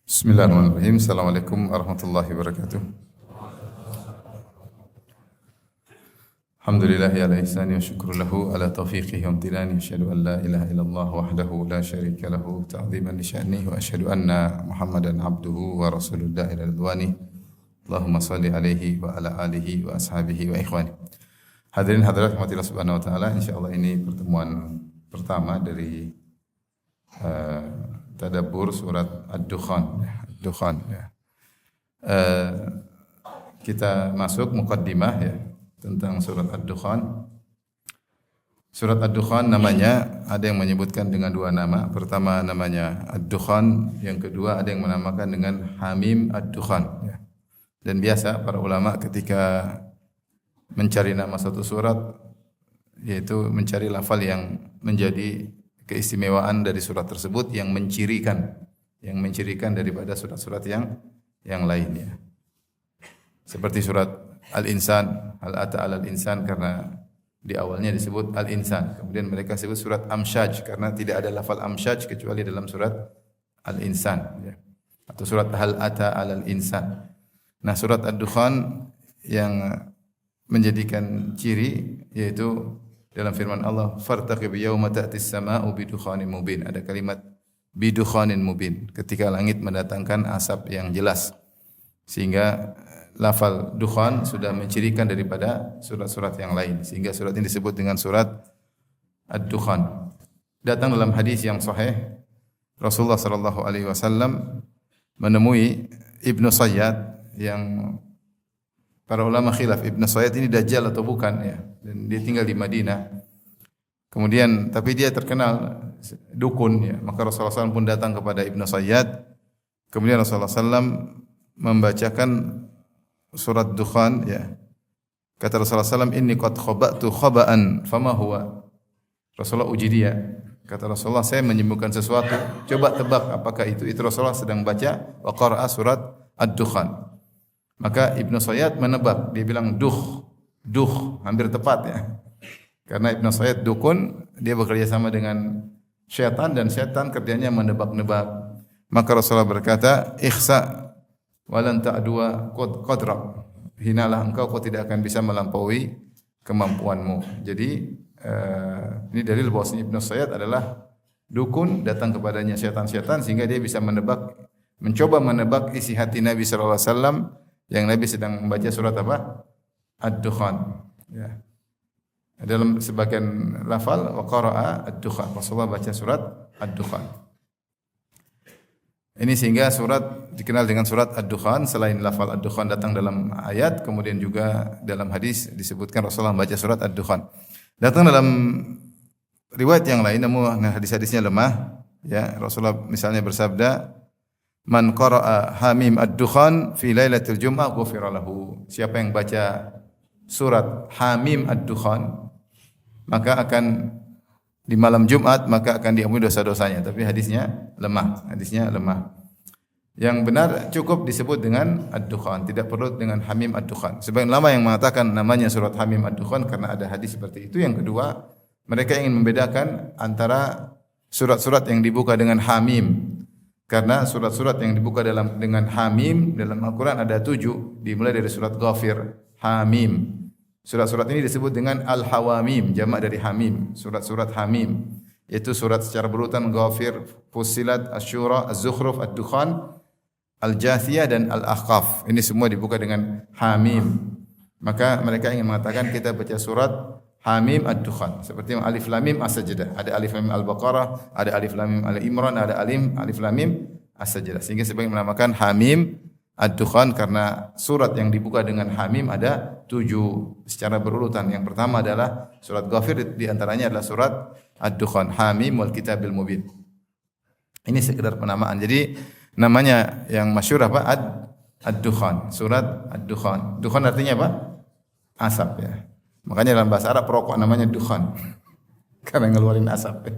Bismillahirrahmanirrahim. Assalamualaikum warahmatullahi wabarakatuh. Alhamdulillahi ala ihsani wa syukru lahu ala taufiqihi wa amtinani. Asyhadu an la ilaha illallah wahdahu la syarika lahu ta'ziman li sya'nihi wa asyhadu anna Muhammadan abduhu wa rasuluhu ila ridwani. Allahumma shalli alaihi wa ala alihi wa ashabihi wa ikhwani. Hadirin hadirat rahmatillah subhanahu wa ta'ala, insyaallah ini pertemuan pertama dari tadabbur surat Ad-Dukhan. Kita masuk muqaddimah ya tentang surat Ad-Dukhan. Surat Ad-Dukhan namanya ada yang menyebutkan dengan dua nama. Pertama namanya Ad-Dukhan, yang kedua ada yang menamakan dengan Hamim Ad-Dukhan ya. Dan biasa para ulama ketika mencari nama satu surat yaitu mencari lafal yang menjadi keistimewaan dari surat tersebut yang mencirikan daripada surat-surat yang lainnya. Seperti surat Al-Insan, Hal ata 'alal insan karena di awalnya disebut Al-Insan. Kemudian mereka sebut surat Amsyaj karena tidak ada lafal Amsyaj kecuali dalam surat Al-Insan ya. Atau surat Hal ata 'alal insan. Nah, surat Ad-Dukhan yang menjadikan ciri yaitu dalam firman Allah, "Fartaqib yauma ta'tis samaa'u bidukhanin mubin." Ada kalimat bidukhanin mubin, ketika langit mendatangkan asap yang jelas. Sehingga lafal dukhan sudah mencirikan daripada surat-surat yang lain. Sehingga surat ini disebut dengan surat Ad-Dukhan. Datang dalam hadis yang sahih, Rasulullah sallallahu alaihi wasallam menemui Ibnu Sayyad yang para ulama khilaf Ibnu Sayyad ini dajjal atau bukan ya. Dan dia tinggal di Madinah. Kemudian tapi dia terkenal dukun ya. Maka Rasulullah SAW pun datang kepada Ibnu Sayyad. Kemudian Rasulullah SAW membacakan surat Dukhan ya. Kata Rasulullah SAW, "Inni qad khaba'tu khaba'an fama huwa." Rasulullah uji dia. Kata Rasulullah, "Saya menyembuhkan sesuatu. Coba tebak apakah itu?" Itu Rasulullah sedang baca wa qara'a surat Ad-Dukhan. Maka Ibnu Sayyad menebak, dia bilang duh, hampir tepat ya. Karena Ibnu Sayyad dukun, dia bekerja sama dengan syaitan dan syaitan kerjanya menebak-nebak. Maka Rasulullah berkata, "Ikhsa walan ta'dua qadra." Hinalah engkau tidak akan bisa melampaui kemampuanmu. Jadi ini dalil bahwasanya Ibnu Sayyad adalah dukun, datang kepadanya syaitan-syaitan sehingga dia bisa mencoba menebak isi hati Nabi sallallahu alaihi wasallam yang Nabi sedang membaca surat apa? Ad-Dukhan. Ya. Dalam sebagian lafal wa qara'a Ad-Dukhan. Rasulullah baca surat Ad-Dukhan. Ini sehingga surat dikenal dengan surat Ad-Dukhan. Selain lafal Ad-Dukhan datang dalam ayat, kemudian juga dalam hadis disebutkan Rasulullah membaca surat Ad-Dukhan. Datang dalam riwayat yang lain namun hadis-hadisnya lemah. Ya, Rasulullah misalnya bersabda, "Man qara'a Hamim Ad-Dukhan fi lailatul Jum'ah ghufira lahu." Siapa yang baca surat Hamim Ad-Dukhan maka akan di malam Jumat maka akan diampuni dosa-dosanya. Tapi hadisnya lemah. Yang benar cukup disebut dengan Ad-Dukhan, tidak perlu dengan Hamim Ad-Dukhan. Sebagian ulama yang mengatakan namanya surat Hamim Ad-Dukhan karena ada hadis seperti itu. Yang kedua, mereka ingin membedakan antara surat-surat yang dibuka dengan Hamim. Karena surat-surat yang dibuka dengan Hamim dalam Al-Quran ada 7, dimulai dari surat Ghafir, Hamim. Surat-surat ini disebut dengan Al-Hawamim, jamak dari Hamim, surat-surat Hamim. Yaitu surat secara berurutan Ghafir, Fussilat, Asy-Syura, Az-Zukhruf, Ad-Dukhan, Al-Jathiyah dan Al-Ahqaf. Ini semua dibuka dengan Hamim. Maka mereka ingin mengatakan kita baca surat Hamim Ad-Dukhan. Seperti Alif Lam Mim As-Sajdah. Ada Alif Lam Mim Al-Baqarah, ada Alif Lam Mim Al-Imran, ada Alif Lam Mim As-Sajdah. Sehingga sebagian menamakan Hamim Ad-Dukhan karena surat yang dibuka dengan Hamim ada 7 secara berurutan. Yang pertama adalah surat Ghafir, di antaranya adalah surat Ad-Dukhan, Hamim wal Kitabil Mubin. Ini sekedar penamaan. Jadi namanya yang masyhur apa? Ad-Dukhan, surat Ad-Dukhan. Dukhan artinya apa? Asap ya. Makanya dalam bahasa Arab rokok namanya dukhan karena ngeluarin asap.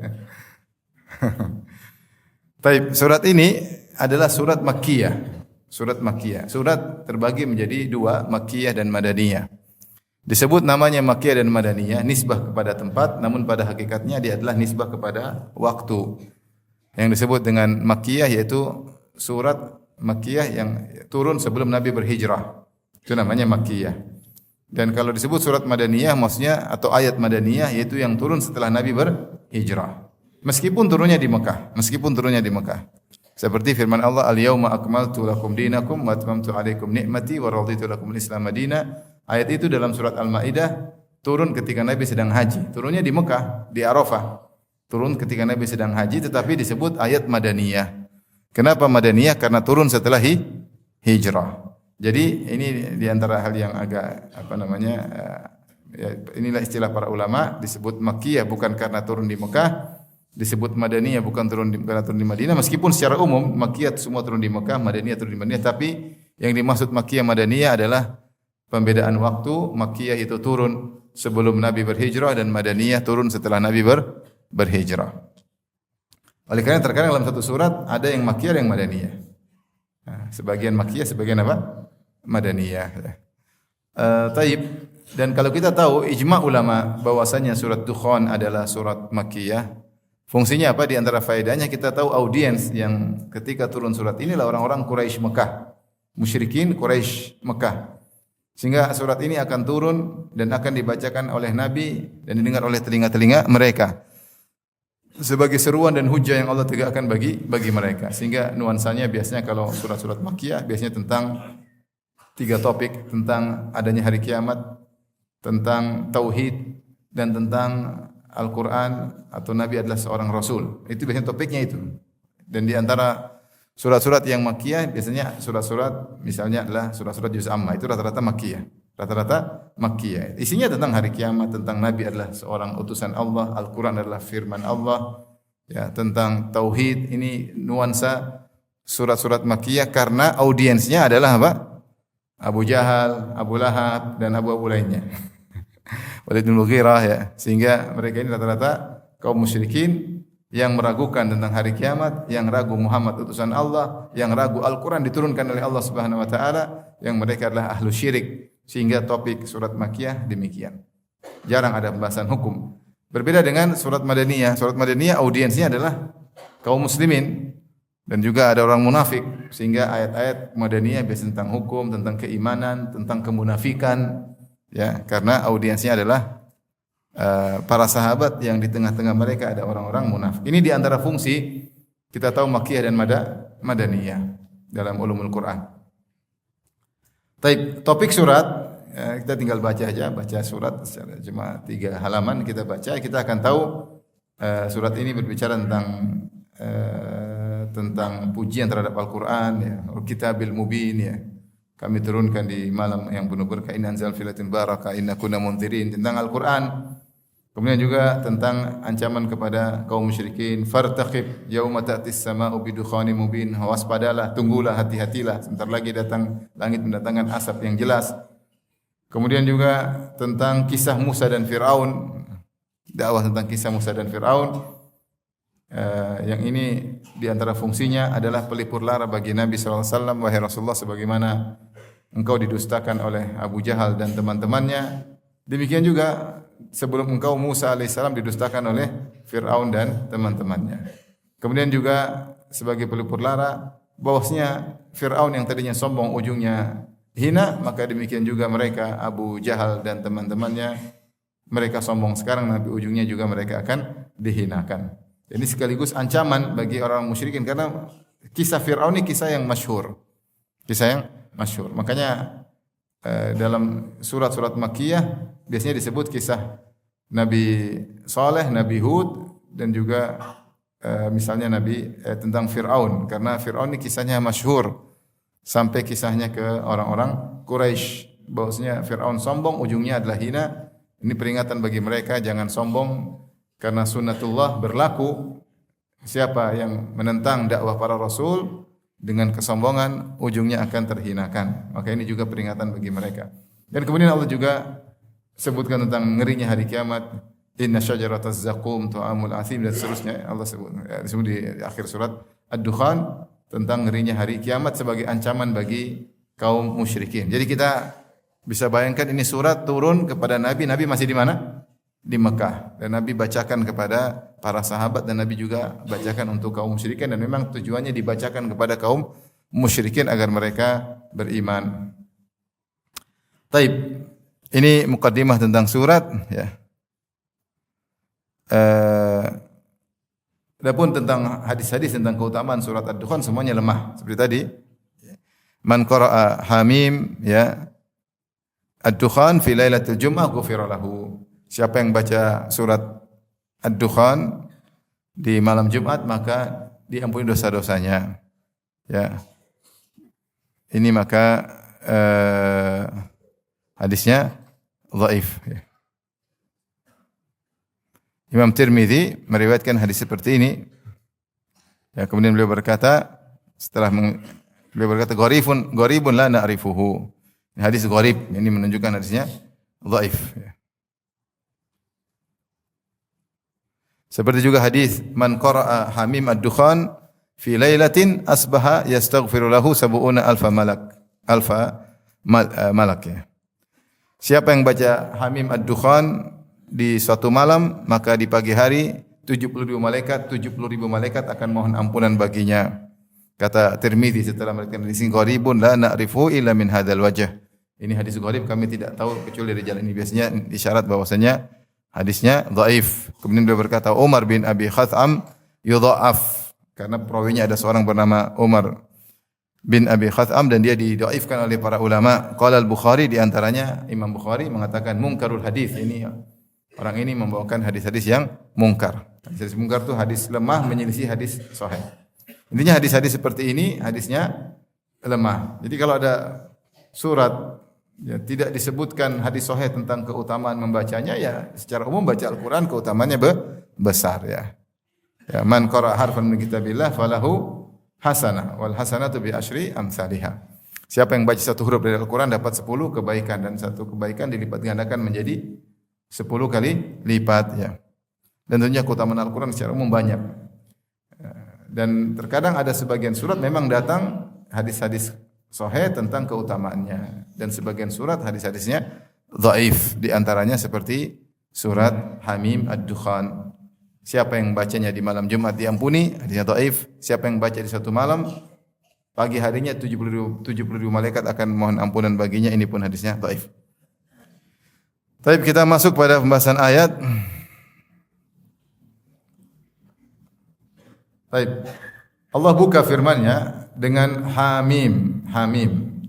Baik, surat ini adalah surat Makkiyah. Surat terbagi menjadi 2, Makkiyah dan Madaniyah. Disebut namanya Makkiyah dan Madaniyah nisbah kepada tempat, namun pada hakikatnya dia adalah nisbah kepada waktu. Yang disebut dengan Makkiyah yaitu surat Makkiyah yang turun sebelum Nabi berhijrah. Itu namanya Makkiyah. Dan kalau disebut surat Madaniyah maksudnya atau ayat Madaniyah yaitu yang turun setelah Nabi berhijrah. Meskipun turunnya di Mekah. Seperti firman Allah, "Al-yauma akmaltu lakum dinakum wa atmamtu 'alaikum ni'mati wa raditu lakum al-Islam madina." Ayat itu dalam surat Al-Maidah turun ketika Nabi sedang haji. Turunnya di Mekah, di Arafah. Turun ketika Nabi sedang haji tetapi disebut ayat Madaniyah. Kenapa Madaniyah? Karena turun setelah hijrah. Jadi ini di antara hal yang agak inilah istilah para ulama, disebut Makkiyah bukan karena turun di Mekah, disebut Madaniyah bukan karena turun di Madinah, meskipun secara umum Makkiyah semua turun di Mekah, Madaniyah turun di Madinah, tapi yang dimaksud Makkiyah Madaniyah adalah pembedaan waktu. Makkiyah itu turun sebelum Nabi berhijrah dan Madaniyah turun setelah Nabi berhijrah. Oleh karena terkadang dalam satu surat ada yang Makkiyah, ada yang Madaniyah. Nah, sebagian Makkiyah, sebagian apa? Madaniyah. Taib. Dan kalau kita tahu ijma ulama bahwasanya surat Dukhan adalah surat Makkiyah, fungsinya apa? Di antara faedahnya kita tahu audiens yang ketika turun surat inilah orang-orang Quraisy Mekah, musyrikin Quraisy Mekah. Sehingga surat ini akan turun dan akan dibacakan oleh Nabi dan didengar oleh telinga-telinga mereka sebagai seruan dan hujah yang Allah tegakkan bagi mereka. Sehingga nuansanya biasanya kalau surat-surat Makkiyah biasanya tentang 3 topik, tentang adanya hari kiamat, tentang tauhid, dan tentang Al-Quran atau Nabi adalah seorang Rasul. Itu biasanya topiknya itu. Dan di antara surat-surat yang Makkiyah biasanya surat-surat misalnya adalah surat-surat Juz Amma, itu rata-rata Makkiyah. Isinya tentang hari kiamat, tentang Nabi adalah seorang utusan Allah, Al-Quran adalah firman Allah, ya, tentang tauhid. Ini nuansa surat-surat Makkiyah karena audiensnya adalah apa? Abu Jahal, Abu Lahab, dan Abu lainnya. Walid bin Mughirah, ya. Sehingga mereka ini rata-rata kaum musyrikin yang meragukan tentang hari kiamat, yang ragu Muhammad utusan Allah, yang ragu Al-Quran diturunkan oleh Allah Subhanahu wa taala, yang mereka adalah ahlu syirik. Sehingga topik surat Makkiyah demikian. Jarang ada pembahasan hukum. Berbeda dengan surat Madaniyah. Surat Madaniyah audiensnya adalah kaum muslimin dan juga ada orang munafik, sehingga ayat-ayat Madaniyah biasanya tentang hukum, tentang keimanan, tentang kemunafikan, ya, karena audiensnya adalah para sahabat yang di tengah-tengah mereka ada orang-orang munafik. Ini di antara fungsi kita tahu Makkiyah dan Madaniyah dalam ulumul Quran. Topik surat, kita tinggal baca surat secara cuma 3 halaman kita baca, kita akan tahu surat ini berbicara tentang pujian terhadap Al-Quran, ya, Kitabil Mubin, ya. Kami turunkan di malam yang penuh berkah, inna anzalna fi lailatin barakah inna kunna munzirin, tentang Al-Quran. Kemudian juga tentang ancaman kepada kaum musyrikin, fartaqib yauma ta'tis samaa'u bidukhanin mubin, waspadalah, tunggulah, hati-hatilah, sebentar lagi datang langit mendatangkan asap yang jelas. Kemudian juga tentang kisah Musa dan Firaun, dakwah tentang kisah Musa dan Firaun. Yang ini di antara fungsinya adalah pelipur lara bagi Nabi SAW. Wahai Rasulullah, sebagaimana engkau didustakan oleh Abu Jahal dan teman-temannya, demikian juga sebelum engkau Musa alaihissalam didustakan oleh Fir'aun dan teman-temannya. Kemudian juga sebagai pelipur lara bahwasanya Fir'aun yang tadinya sombong ujungnya hina, maka demikian juga mereka Abu Jahal dan teman-temannya, mereka sombong sekarang, nanti ujungnya juga mereka akan dihinakan. Ini sekaligus ancaman bagi orang musyrikin karena kisah Fir'aun ini kisah yang masyhur. Makanya dalam surat-surat Makkiyah biasanya disebut kisah Nabi Saleh, Nabi Hud, dan juga misalnya tentang Fir'aun, karena Fir'aun ini kisahnya masyhur sampai kisahnya ke orang-orang Quraisy bahwasanya Fir'aun sombong ujungnya adalah hina. Ini peringatan bagi mereka jangan sombong, karena sunnatullah berlaku, siapa yang menentang dakwah para rasul dengan kesombongan ujungnya akan terhinakan. Maka ini juga peringatan bagi mereka. Dan kemudian Allah juga sebutkan tentang ngerinya hari kiamat, inna syajarataz zaqum ta'amul athim, dan seterusnya. Allah sebut di akhir surat Ad-Dukhan tentang ngerinya hari kiamat sebagai ancaman bagi kaum musyrikin. Jadi kita bisa bayangkan ini surat turun kepada Nabi. Nabi masih di mana? di Mekah dan Nabi bacakan kepada para sahabat dan Nabi juga bacakan untuk kaum musyrikin dan memang tujuannya dibacakan kepada kaum musyrikin agar mereka beriman. Taib. Ini mukaddimah tentang surat ya. Adapun tentang hadis-hadis tentang keutamaan surat Ad-Dukhan semuanya lemah seperti tadi. Man qara'a Hamim ya Ad-Dukhan fi lailatul Jum'ah ghufira lahu. Siapa yang baca surat Ad-Dukhan di malam Jumat maka diampuni dosa-dosanya. Ya. Ini maka hadisnya dhaif ya. Imam Tirmidzi meriwayatkan hadis seperti ini. Ya, kemudian beliau berkata beliau berkata gharibun la na'rifuhu. Hadis gharib ini menunjukkan hadisnya dhaif ya. Seperti juga hadis man qara'a Hamim Ad-Dukhan fi lailatin asbaha yastaghfiru lahu sab'una malak ya. Siapa yang baca Hamim Ad-Dukhan di suatu malam maka di pagi hari 70.000 malaikat akan mohon ampunan baginya. Kata Tirmidzi setelah meriwayatkan hadis ini gharibun la na'rifu illa min hadzal wajh. Ini hadis gharib kami tidak tahu kecuali dari jalan ini. Biasanya isyarat bahwasanya hadisnya dhaif. Kemudian beliau berkata Umar bin Abi Khatham yudha'af karena perawinya ada seorang bernama Umar bin Abi Khatham dan dia didhaifkan oleh para ulama. Qala al-Bukhari di antaranya Imam Bukhari mengatakan munkarul hadis. Ini orang ini membawakan hadis-hadis yang mungkar. Hadis mungkar itu hadis lemah menyelisih hadis sahih. Intinya hadis-hadis seperti ini hadisnya lemah. Jadi kalau ada surat ya tidak disebutkan hadis sahih tentang keutamaan membacanya ya secara umum baca Al-Qur'an keutamaannya besar ya. Ya man qara'a harfan min kitabillah falahu hasanah wal hasanatu bi asyri amsalihha. Siapa yang baca satu huruf dari Al-Qur'an dapat 10 kebaikan dan satu kebaikan dilipat gandakan menjadi 10 kali lipat ya. Dan tentunya keutamaan Al-Qur'an secara umum banyak. Dan terkadang ada sebagian surat memang datang hadis-hadis sahih tentang keutamaannya dan sebagian surat hadis-hadisnya dhaif di antaranya seperti surat Hamim Ad-Dukhan. Siapa yang bacanya di malam Jumat diampuni, hadisnya dhaif. Siapa yang baca di satu malam pagi harinya 70.000 malaikat akan mohon ampunan baginya, ini pun hadisnya dhaif. Baik, kita masuk pada pembahasan ayat. Baik. Allah buka firman-Nya dengan Hamim.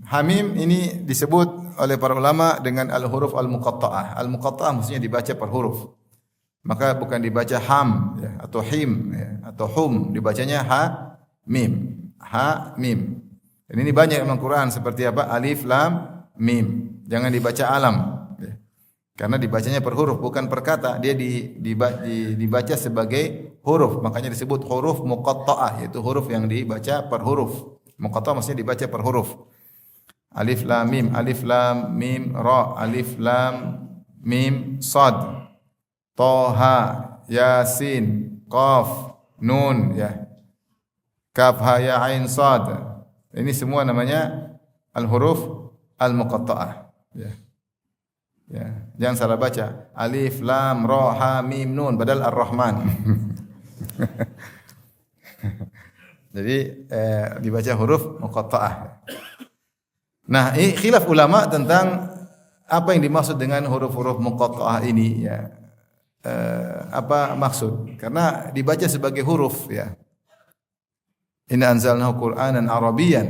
Hamim ini disebut oleh para ulama dengan al-huruf al-muqatta'ah. Al-muqatta'ah maksudnya dibaca per huruf. Maka bukan dibaca ham ya, atau him ya, atau hum, dibacanya mim. Mim. Dan ini banyak dalam Quran seperti apa? Alif lam mim. Jangan dibaca alam ya. Karena dibacanya per huruf bukan per kata, dia dibaca sebagai huruf, makanya disebut huruf muqatta'ah, yaitu huruf yang dibaca per huruf. Muqatta'ah maksudnya dibaca per huruf. Alif lam mim ra, alif lam mim sad, Toha, Yasin, Qaf, Nun ya. Kaf ha ya ain sad. Ini semua namanya al-huruf al-muqatta'ah ya. Ya, jangan salah baca. Alif lam ra ha mim nun badal ar-Rahman. Jadi dibaca huruf muqatta'ah. Nah, ini khilaf ulama tentang apa yang dimaksud dengan huruf-huruf muqatta'ah ini ya. Apa maksud? Karena dibaca sebagai huruf ya. Inna anzalnahu Qur'anan Arabiyyan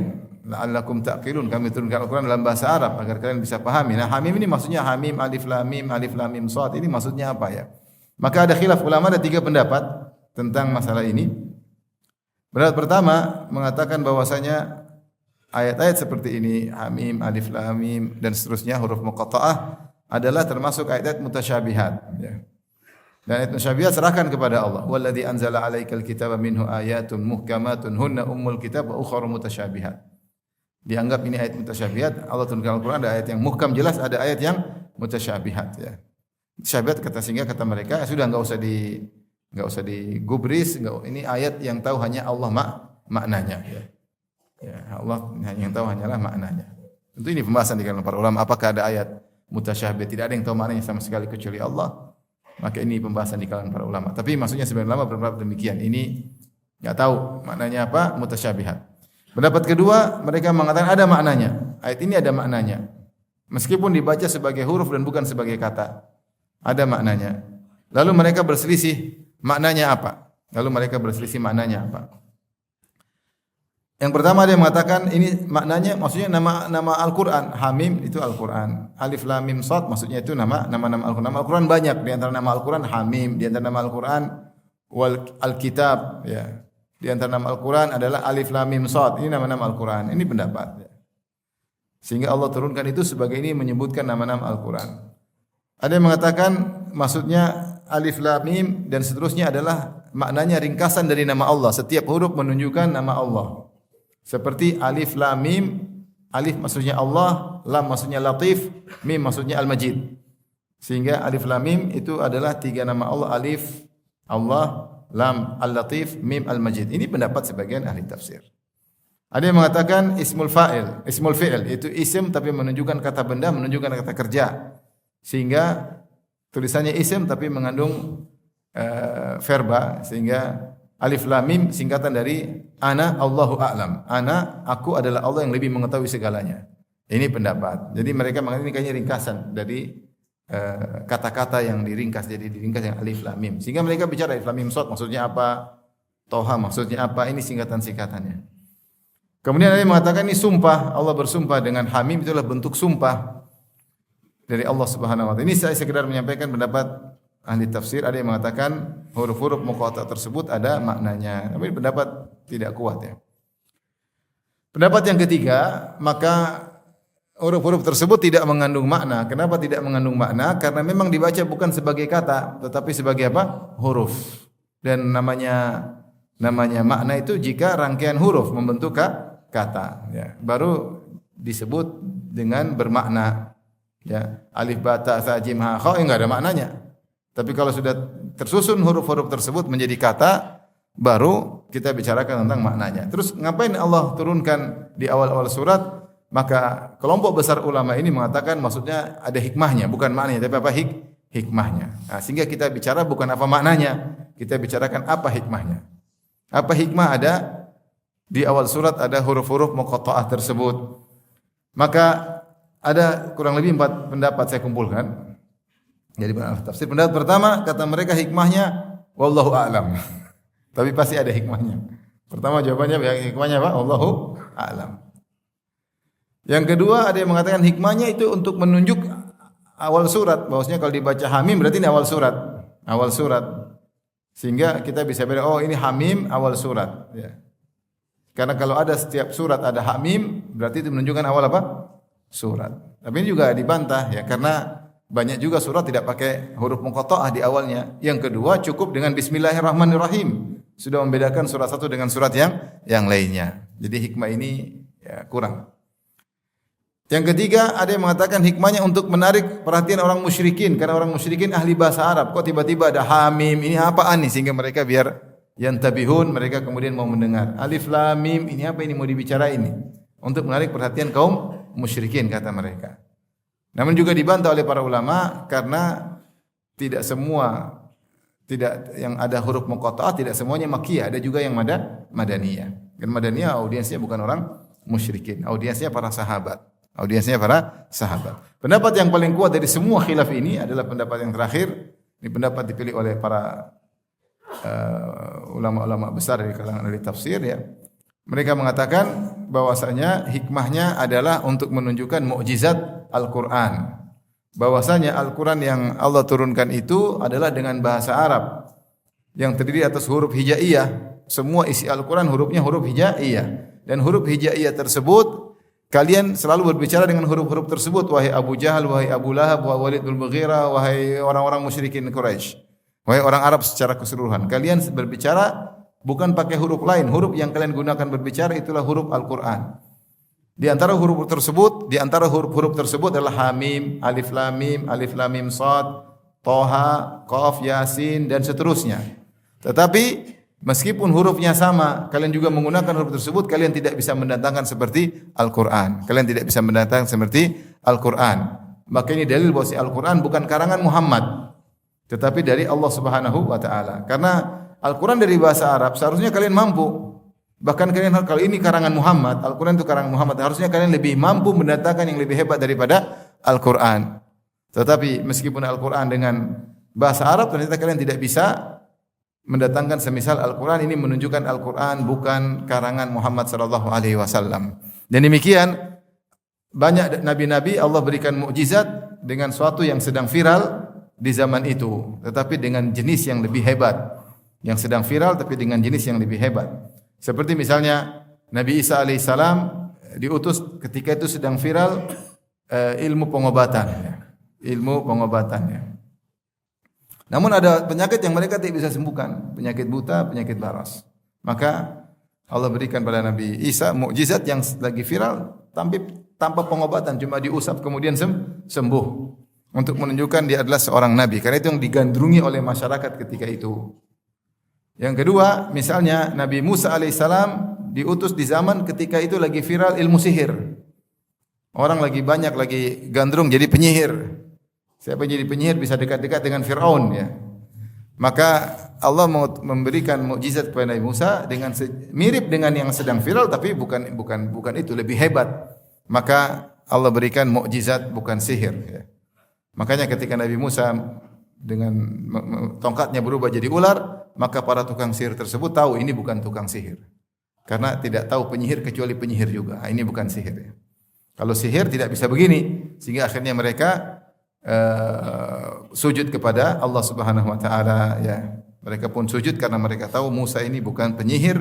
la'allakum ta'qilun. Kami turunkan Al-Qur'an dalam bahasa Arab agar kalian bisa pahami. Nah, Hamim ini maksudnya Hamim alif lam mim shad. Ini maksudnya apa ya? Maka ada khilaf ulama, ada 3 pendapat tentang masalah ini. Pendapat pertama mengatakan bahwasanya ayat-ayat seperti ini Hamim, alif lam mim dan seterusnya huruf muqatta'ah adalah termasuk ayat mutasyabihat ya. Dan ayat mutasyabihat serahkan kepada Allah. Walladzi anzala 'alaikal kitaba minhu ayatun muhkamatun hunna ummul kitab wa ukhra mutasyabihat. Dianggap ini ayat mutasyabihat. Allah turunkan Al-Qur'an ada ayat yang muhkam jelas, ada ayat yang mutasyabihat ya. Mutasyabihat sehingga kata mereka sudah enggak usah digubris, ini ayat yang tahu hanya Allah maknanya ya. Ya, Allah yang tahu hanyalah maknanya. Tentu ini pembahasan di kalangan para ulama, apakah ada ayat mutasyabihat tidak ada yang tahu maknanya sama sekali kecuali Allah. Maka ini pembahasan di kalangan para ulama. Tapi maksudnya sebagian ulama berpendapat demikian. Ini enggak tahu maknanya apa, mutasyabihat. Pendapat kedua, mereka mengatakan ada maknanya. Ayat ini ada maknanya. Meskipun dibaca sebagai huruf dan bukan sebagai kata. Ada maknanya. Lalu mereka berselisih maknanya apa? Yang pertama dia mengatakan ini maknanya maksudnya nama Al-Qur'an. Hamim itu Al-Qur'an. Alif Lam Mim Shad maksudnya itu nama-nama Al-Qur'an. Nama Al-Qur'an banyak, di antara nama Al-Qur'an Hamim, di antara nama Al-Qur'an Al-Kitab ya. Di antara nama Al-Qur'an adalah Alif Lam Mim Shad. Ini nama-nama Al-Qur'an. Ini pendapat ya. Sehingga Allah turunkan itu sebagai ini menyebutkan nama-nama Al-Qur'an. Ada yang mengatakan maksudnya Alif Lam Mim dan seterusnya adalah maknanya ringkasan dari nama Allah. Setiap huruf menunjukkan nama Allah. Seperti Alif Lam Mim, Alif maksudnya Allah, Lam maksudnya Latif, Mim maksudnya Al-Majid. Sehingga Alif Lam Mim itu adalah 3 nama Allah, Alif Allah, Lam Al-Latif, Mim Al-Majid. Ini pendapat sebagian ahli tafsir. Ada yang mengatakan ismul fi'il itu isim tapi menunjukkan kata benda, menunjukkan kata kerja. Sehingga tulisannya isim tapi mengandung verba, sehingga Alif Lam Mim singkatan dari ana Allahu a'lam. Ana, aku adalah Allah yang lebih mengetahui segalanya. Ini pendapat. Jadi mereka mengatakan ini kayaknya ringkasan dari kata-kata yang diringkas, jadi diringkas yang Alif Lam Mim. Sehingga mereka bicara Alif Lam Mim Shad maksudnya apa? Toha maksudnya apa? Ini singkatan-singkatannya. Kemudian ada yang mengatakan ini sumpah. Allah bersumpah dengan Hamim, itulah bentuk sumpah dari Allah Subhanahu wa taala. Ini saya sekedar menyampaikan pendapat ahli tafsir. Ada yang mengatakan huruf-huruf muqatta tersebut ada maknanya. Tapi pendapat tidak kuat ya. Pendapat yang ketiga, maka huruf-huruf tersebut tidak mengandung makna. Kenapa tidak mengandung makna? Karena memang dibaca bukan sebagai kata, tetapi sebagai apa? Huruf. Dan namanya makna itu jika rangkaian huruf membentuk kata. Ya. Baru disebut dengan bermakna. Ya. Alif, ba, ta, sa, jim, ha, kha, enggak ada maknanya. Tapi kalau sudah tersusun huruf-huruf tersebut menjadi kata, baru kita bicarakan tentang maknanya. Terus ngapain Allah turunkan di awal-awal surat? Maka kelompok besar ulama ini mengatakan maksudnya ada hikmahnya, bukan maknanya, tapi apa hikmahnya. Nah, sehingga kita bicara bukan apa maknanya, kita bicarakan apa hikmahnya. Apa hikmah ada di awal surat, ada huruf-huruf muqatta'ah tersebut. Maka ada kurang lebih 4 pendapat saya kumpulkan. Jadi tafsir pendapat pertama kata mereka hikmahnya wallahu a'lam. Tapi pasti ada hikmahnya. Pertama jawabannya hikmahnya apa? Wallahu a'lam. Yang kedua ada yang mengatakan hikmahnya itu untuk menunjuk awal surat. Bahwasanya kalau dibaca Hamim berarti ini awal surat. Awal surat. Sehingga kita bisa beda, oh ini Hamim awal surat. Ya. Karena kalau ada setiap surat ada Hamim berarti itu menunjukkan awal apa? Surat. Tapi ini juga dibantah ya karena banyak juga surat tidak pakai huruf muqatta'ah di awalnya. Yang kedua cukup dengan Bismillahirrahmanirrahim. Sudah membedakan surat satu dengan surat yang lainnya. Jadi hikmah ini ya kurang. Yang ketiga ada yang mengatakan hikmahnya untuk menarik perhatian orang musyrikin karena orang musyrikin ahli bahasa Arab. Kok tiba-tiba ada Hamim? Ini apaan nih? Sehingga mereka biar yantabihun, mereka kemudian mau mendengar. Alif Lam Mim, ini apa ini mau dibicarain ini? Untuk menarik perhatian kaum musyrikin kata mereka. Namun juga dibantah oleh para ulama karena tidak yang ada huruf muqatta'ah tidak semuanya makkiyah, ada juga yang madaniyah. Dan madaniyah audiensnya bukan orang musyrikin, audiensnya para sahabat. Pendapat yang paling kuat dari semua khilaf ini adalah pendapat yang terakhir. Ini pendapat dipilih oleh para ulama-ulama besar dari kalangan ahli tafsir ya. Mereka mengatakan bahwasanya hikmahnya adalah untuk menunjukkan mukjizat Al-Qur'an. Bahwasanya Al-Qur'an yang Allah turunkan itu adalah dengan bahasa Arab yang terdiri atas huruf hijaiyah. Semua isi Al-Qur'an hurufnya huruf hijaiyah. Dan huruf hijaiyah tersebut kalian selalu berbicara dengan huruf-huruf tersebut, wahai Abu Jahal, wahai Abu Lahab, wahai Walid bin Mughirah, wahai orang-orang musyrikin Quraisy. Wahai orang Arab secara keseluruhan, kalian berbicara bukan pakai huruf lain. Huruf yang kalian gunakan berbicara itulah huruf Al-Qur'an. Di antara huruf tersebut adalah Hamim, Alif Lam Mim, Alif Lam Mim Shad, Thaha, Qaf, Yasin dan seterusnya. Tetapi meskipun hurufnya sama, kalian juga menggunakan huruf tersebut, kalian tidak bisa mendatangkan seperti Al-Qur'an. Maka ini dalil bahwa Al-Qur'an bukan karangan Muhammad. tetapi dari Allah Subhanahu wa taala. Karena Al-Qur'an dari bahasa Arab, seharusnya kalian mampu. Bahkan kalian kalau ini karangan Muhammad, Al-Qur'an itu karangan Muhammad, harusnya kalian lebih mampu mendatangkan yang lebih hebat daripada Al-Qur'an. Tetapi meskipun Al-Qur'an dengan bahasa Arab, ternyata kalian tidak bisa mendatangkan semisal Al-Qur'an. Ini menunjukkan Al-Qur'an bukan karangan Muhammad sallallahu alaihi wasallam. Dan demikian banyak nabi-nabi Allah berikan mukjizat dengan suatu yang sedang viral di zaman itu, tetapi dengan jenis yang lebih hebat. Yang sedang viral tapi dengan jenis yang lebih hebat. Seperti misalnya Nabi Isa alaihissalam diutus ketika itu sedang viral ilmu pengobatan, ilmu pengobatan. Namun ada penyakit yang mereka tidak bisa sembuhkan, penyakit buta, penyakit baras. Maka Allah berikan pada Nabi Isa mukjizat yang lagi viral tanpa pengobatan, cuma diusap kemudian sembuh. Untuk menunjukkan dia adalah seorang nabi. Karena itu yang digandrungi oleh masyarakat ketika itu. Yang kedua, misalnya Nabi Musa alaihissalam diutus di zaman ketika itu lagi viral ilmu sihir. Orang lagi banyak lagi gandrung jadi penyihir. Siapa yang jadi penyihir bisa dekat-dekat dengan Firaun ya. Maka Allah memberikan mukjizat kepada Nabi Musa dengan mirip dengan yang sedang viral tapi bukan itu, lebih hebat. Maka Allah berikan mukjizat bukan sihir ya. Makanya ketika Nabi Musa dengan tongkatnya berubah jadi ular, maka para tukang sihir tersebut tahu ini bukan tukang sihir. Karena tidak tahu penyihir kecuali penyihir juga. Ini bukan sihir ya. Kalau sihir tidak bisa begini, sehingga akhirnya mereka sujud kepada Allah Subhanahu wa taala ya. Mereka pun sujud karena mereka tahu Musa ini bukan penyihir,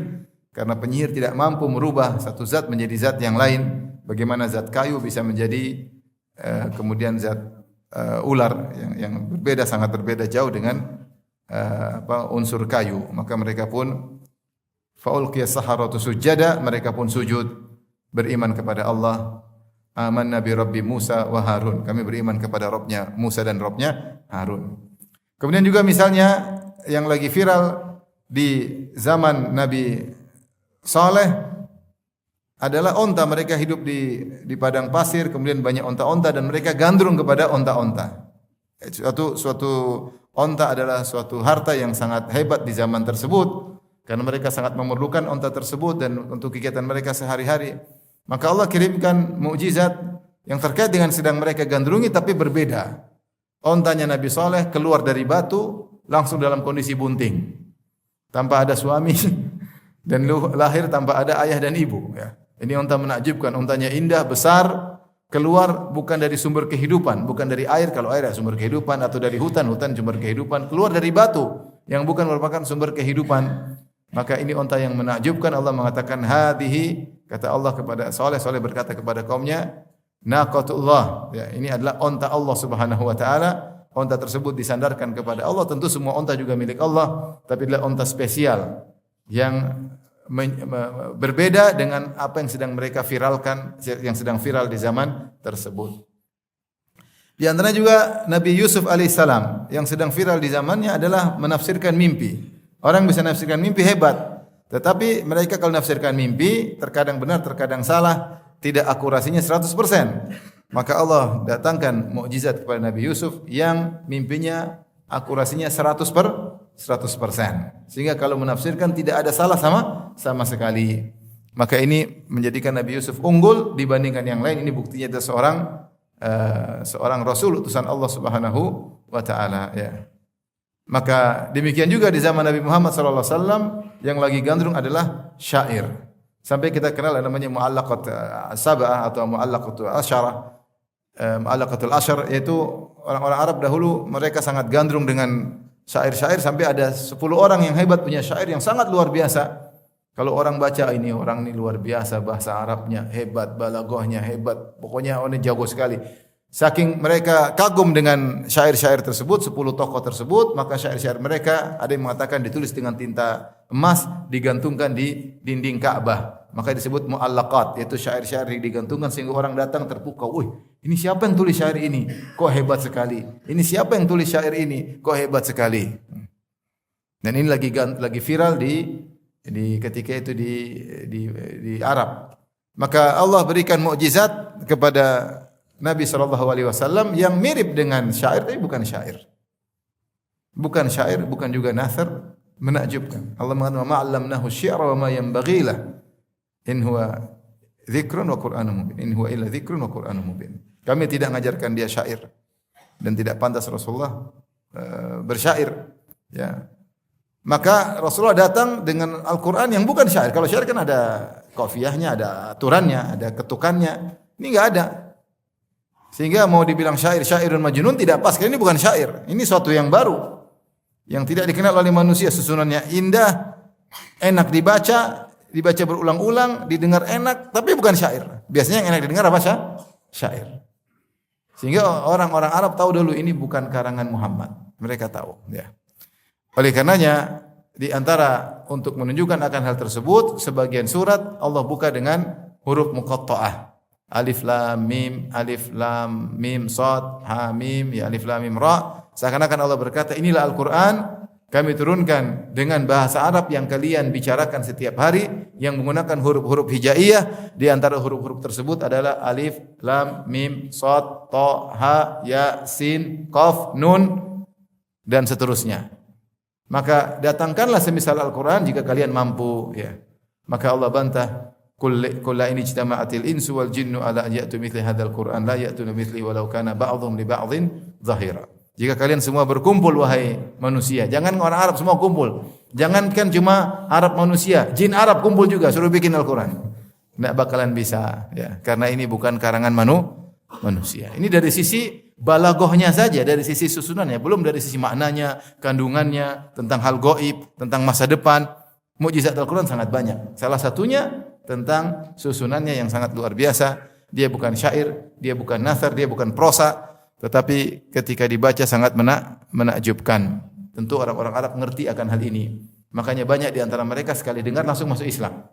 karena penyihir tidak mampu merubah satu zat menjadi zat yang lain. Bagaimana zat kayu bisa menjadi kemudian zat ular yang berbeda, sangat berbeda jauh dengan unsur kayu. Maka mereka pun faulqiyas saharatu sujada, mereka pun sujud beriman kepada Allah. Amanna bi Rabbi Musa wa Harun. Kami beriman kepada Rabbnya Musa dan Rabbnya Harun. Kemudian juga misalnya yang lagi viral di zaman Nabi Saleh adalah onta. Mereka hidup di padang pasir, kemudian banyak onta-onta dan mereka gandrung kepada onta-onta. Suatu onta adalah suatu harta yang sangat hebat di zaman tersebut karena mereka sangat memerlukan onta tersebut dan untuk kegiatan mereka sehari-hari. Maka Allah kirimkan mukjizat yang terkait dengan sedang mereka gandrungi tapi berbeda. Ontanya Nabi Saleh keluar dari batu langsung dalam kondisi bunting, tanpa ada suami dan lahir tanpa ada ayah dan ibu ya. Ini onta menakjubkan, ontanya indah, besar, keluar bukan dari sumber kehidupan, bukan dari air, kalau air adalah sumber kehidupan, atau dari hutan, hutan sumber kehidupan, keluar dari batu yang bukan merupakan sumber kehidupan. Maka ini onta yang menakjubkan. Allah mengatakan hadhihi, kata Allah kepada Saleh, Saleh berkata kepada kaumnya, naqatullah, ya, ini adalah onta Allah Subhanahu wa taala. Onta tersebut disandarkan kepada Allah. Tentu semua onta juga milik Allah, tapi adalah onta spesial yang berbeda dengan apa yang sedang mereka viralkan, yang sedang viral di zaman tersebut. Di antara juga Nabi Yusuf alaihissalam yang sedang viral di zamannya adalah menafsirkan mimpi. Orang bisa menafsirkan mimpi hebat, tetapi mereka kalau menafsirkan mimpi terkadang benar, terkadang salah, tidak akurasinya 100%. Maka Allah datangkan mukjizat kepada Nabi Yusuf yang mimpinya akurasinya 100%. Sehingga kalau menafsirkan tidak ada salah sama sekali. Maka ini menjadikan Nabi Yusuf unggul dibandingkan yang lain. Ini buktinya ada seorang rasul utusan Allah Subhanahu wa taala ya. Maka demikian juga di zaman Nabi Muhammad sallallahu alaihi wasallam yang lagi gandrung adalah syair. Sampai kita kenal namanya muallaqat sab'ah atau muallaqatul asyarah. Muallaqatul asyar yaitu orang-orang Arab dahulu mereka sangat gandrung dengan syair-syair sampai ada 10 orang yang hebat punya syair yang sangat luar biasa. Kalau orang baca ini orang ini luar biasa, bahasa Arabnya hebat, balaghahnya hebat, pokoknya ini jago sekali. Saking mereka kagum dengan syair-syair tersebut, 10 tokoh tersebut, maka syair-syair mereka ada yang mengatakan ditulis dengan tinta emas, digantungkan di dinding Ka'bah. Maka disebut muallaqat, yaitu syair-syair yang digantungkan sehingga orang datang terpukau. Wih, ini siapa yang tulis syair ini? Kok hebat sekali. Ini siapa yang tulis syair ini? Kok hebat sekali. Dan ini lagi viral di ketika itu di Arab. Maka Allah berikan mukjizat kepada Nabi sallallahu alaihi wasallam yang mirip dengan syair tapi bukan syair. bukan syair, bukan juga nathar, menakjubkan. Allah mengatakan, "Ma 'allamnahu syi'ra wa ma yanbaghi lah. In huwa dzikrun wa Qur'anun mubin. In huwa illa dzikrun wa Qur'anun mubin." Kami tidak mengajarkan dia syair dan tidak pantas Rasulullah bersyair, ya. Maka Rasulullah datang dengan Al-Qur'an yang bukan syair. Kalau syair kan ada qafiyahnya, ada aturannya, ada ketukannya. Ini enggak ada. Sehingga mau dibilang syairun majnun tidak pas, karena ini bukan syair. Ini suatu yang baru yang tidak dikenal oleh manusia. Susunannya indah, enak dibaca berulang-ulang, didengar enak, tapi bukan syair. Biasanya yang enak didengar apa syair. Sehingga orang-orang Arab tahu dulu ini bukan karangan Muhammad. Mereka tahu, ya. Oleh karenanya di antara untuk menunjukkan akan hal tersebut, sebagian surat Allah buka dengan huruf muqatta'ah. Alif lam mim shad ha mim ya alif lam mim ra. Seakan-akan Allah berkata, inilah Al-Qur'an kami turunkan dengan bahasa Arab yang kalian bicarakan setiap hari, yang menggunakan huruf-huruf hijaiyah. Di antara huruf-huruf tersebut adalah alif, lam, mim, shad, ta, ha, ya, sin, qaf, nun, dan seterusnya. Maka datangkanlah semisal Al-Quran jika kalian mampu, ya. Maka Allah bantah, kulla ini ijtama'atil insu wal jinnu ala ya'tu mithli hadzal Qur'an la ya'tuna mithli walau kana ba'dhum li ba'dhin zahira. Jika kalian semua berkumpul wahai manusia, jangan orang Arab semua kumpul. Jangankan cuma Arab manusia, jin Arab kumpul juga suruh bikin Al-Qur'an. Enggak bakalan bisa, ya, karena ini bukan karangan manusia. Ini dari sisi balaghahnya saja, dari sisi susunannya, belum dari sisi maknanya, kandungannya, tentang hal gaib, tentang masa depan. Mukjizat Al-Qur'an sangat banyak. Salah satunya tentang susunannya yang sangat luar biasa. Dia bukan syair, dia bukan nathar, dia bukan prosa. Tetapi ketika dibaca sangat menakjubkan. Tentu orang-orang Arab mengerti akan hal ini. Makanya banyak di antara mereka sekali dengar langsung masuk Islam.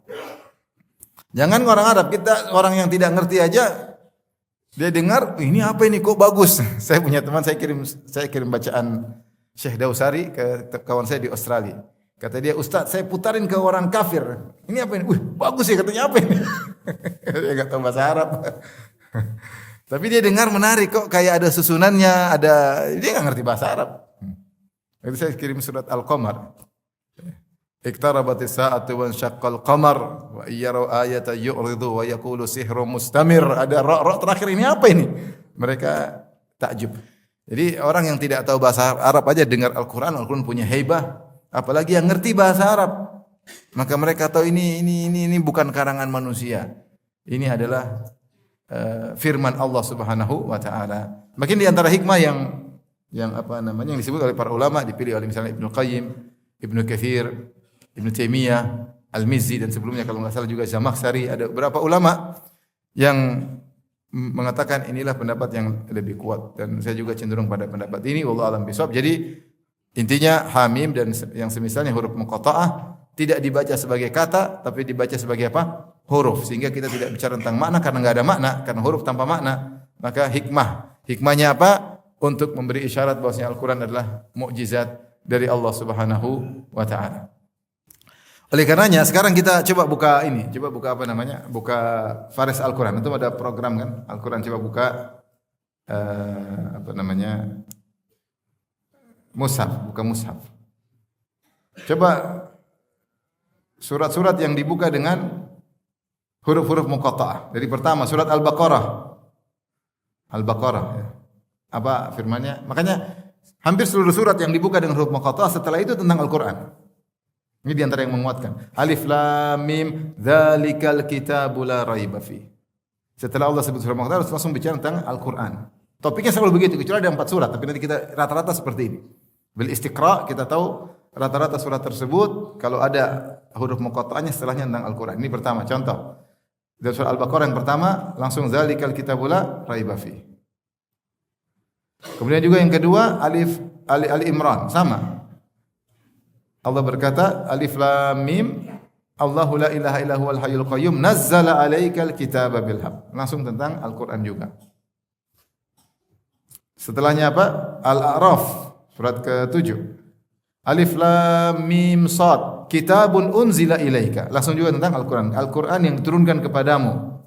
Jangan orang Arab, kita orang yang tidak ngerti aja, dia dengar, ini apa ini kok bagus. Saya punya teman, saya kirim bacaan Syekh Dausari ke kawan saya di Australia. Kata dia, "Ustaz, saya putarin ke orang kafir. Ini apa ini? Bagus ya, katanya apa ini?" Dia enggak tahu bahasa Arab. Tapi dia dengar menarik, kok kayak ada susunannya, dia enggak ngerti bahasa Arab. Jadi saya kirim surat Al-Qamar. Iqtarabatis sa'atu wa syaqqal qamar wa iyyaru ayatan yu'ridu wa yaqulu sihrun mustamir. Ada ra terakhir, ini apa ini? Mereka takjub. Jadi orang yang tidak tahu bahasa Arab aja dengar Al-Qur'an punya haibah, apalagi yang ngerti bahasa Arab. Maka mereka tahu ini bukan karangan manusia. Ini adalah firman Allah Subhanahu wa taala. Makin di antara hikmah yang apa namanya yang disebut oleh para ulama, dipilih oleh misalnya Ibnu Qayyim, Ibnu Katsir, Ibnu Taimiyah, Al-Mizzi, dan sebelumnya kalau enggak salah juga Zamakhsyari, ada beberapa ulama yang mengatakan inilah pendapat yang lebih kuat, dan saya juga cenderung pada pendapat ini, wallahu a'lam bishawab. Jadi intinya hamim dan yang semisalnya huruf muqatta'ah tidak dibaca sebagai kata, tapi dibaca sebagai apa? Huruf. Sehingga kita tidak bicara tentang makna karena enggak ada makna, karena huruf tanpa makna. Maka hikmahnya apa? Untuk memberi isyarat bahwasanya Al-Qur'an adalah mukjizat dari Allah Subhanahu wa taala. Oleh karenanya sekarang kita coba buka apa namanya? Buka Faris Al-Qur'an. Itu ada program kan? Al-Qur'an, coba buka apa namanya? Mushaf, buka mushaf. Coba surat-surat yang dibuka dengan huruf-huruf muqatta'ah. Dari pertama surat Al-Baqarah. Al-Baqarah, ya. Apa firman-Nya? Makanya hampir seluruh surat yang dibuka dengan huruf muqatta'ah setelah itu tentang Al-Qur'an. Ini di antara yang menguatkan. Alif lam mim dzalikal kitabu la raiba fi. Setelah Allah sebut surah muqatta'ah langsung bicara tentang Al-Qur'an. Topiknya selalu begitu, kecuali ada 4 surat, tapi nanti kita rata-rata seperti ini. Bil istiqra kita tahu rata-rata surat tersebut kalau ada huruf muqatta'ahnya setelahnya tentang Al-Qur'an. Ini pertama, contoh. Dari surah Al-Baqarah yang pertama langsung dzalikal kitabu la raiba fi. Kemudian juga yang kedua Ali Imran sama. Allah berkata alif lam mim Allahu la ilaha illa huwal hayyul qayyum nazzala 'alaikal kitaba bil haqq. Langsung tentang Al-Qur'an juga. Setelahnya apa? Al-A'raf surat ke-7. Alif lam mim shad kitabun unzila ilaika. Langsung juga tentang Al-Qur'an. Al-Qur'an yang diturunkan kepadamu.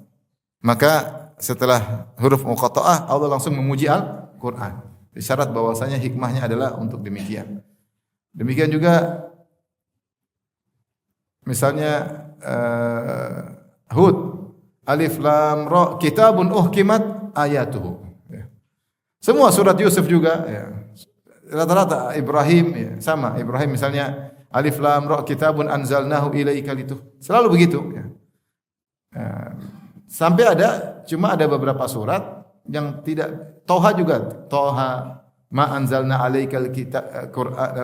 Maka setelah huruf muqatta'ah Allah langsung memuji Al-Qur'an. Isyarat bahwasanya hikmahnya adalah untuk demikian. Demikian juga misalnya Hud, Alif Lam Ra, kitabun uhkimat ayatuhu. Ya. Semua surat Yusuf juga. Ya. Rata-rata Ibrahim ya, sama. Ibrahim misalnya Alif Lam Ra, kitabun anzalnahu ilaika litu. Selalu begitu. Ya. Sampai cuma ada beberapa surat yang tidak. Toha juga, Toha ma anzalna alaikal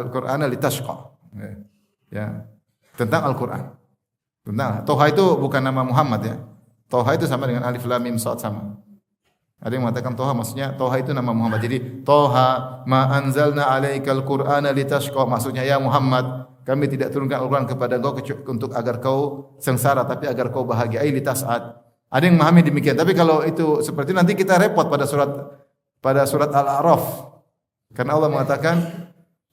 Qur'ana litashqa. Ya. Tentang Al-Qur'an. Tentang Toha itu bukan nama Muhammad ya. Toha itu sama dengan Alif Lam Mim Shad sama. Ada yang mengatakan Toha maksudnya Toha itu nama Muhammad. Jadi Toha ma anzalna alaikal Qur'ana litashqa, maksudnya ya Muhammad, kami tidak turunkan Al-Qur'an kepada engkau untuk agar kau sengsara, tapi agar kau bahagia. Litas'ad. Ada yang memahami demikian. Tapi kalau itu seperti nanti kita repot pada surat Al-A'raf. Karena Allah mengatakan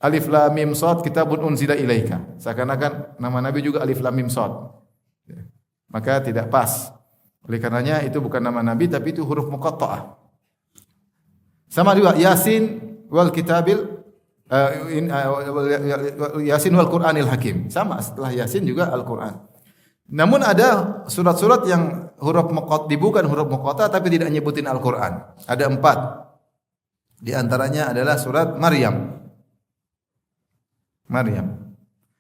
Alif Lam Mim Shad kitabun unzila ilaika. Seakan-akan nama Nabi juga Alif Lam Mim Shad. Maka tidak pas. Oleh karenanya itu bukan nama Nabi tapi itu huruf muqatta'ah. Sama juga Yasin wal kitabil Yasin wal Qur'anil Hakim. Sama, setelah Yasin juga Al-Qur'an. Namun ada surat-surat yang bukan huruf muqatta'ah tapi tidak nyebutin Al-Qur'an. Ada 4. Di antaranya adalah surat Maryam.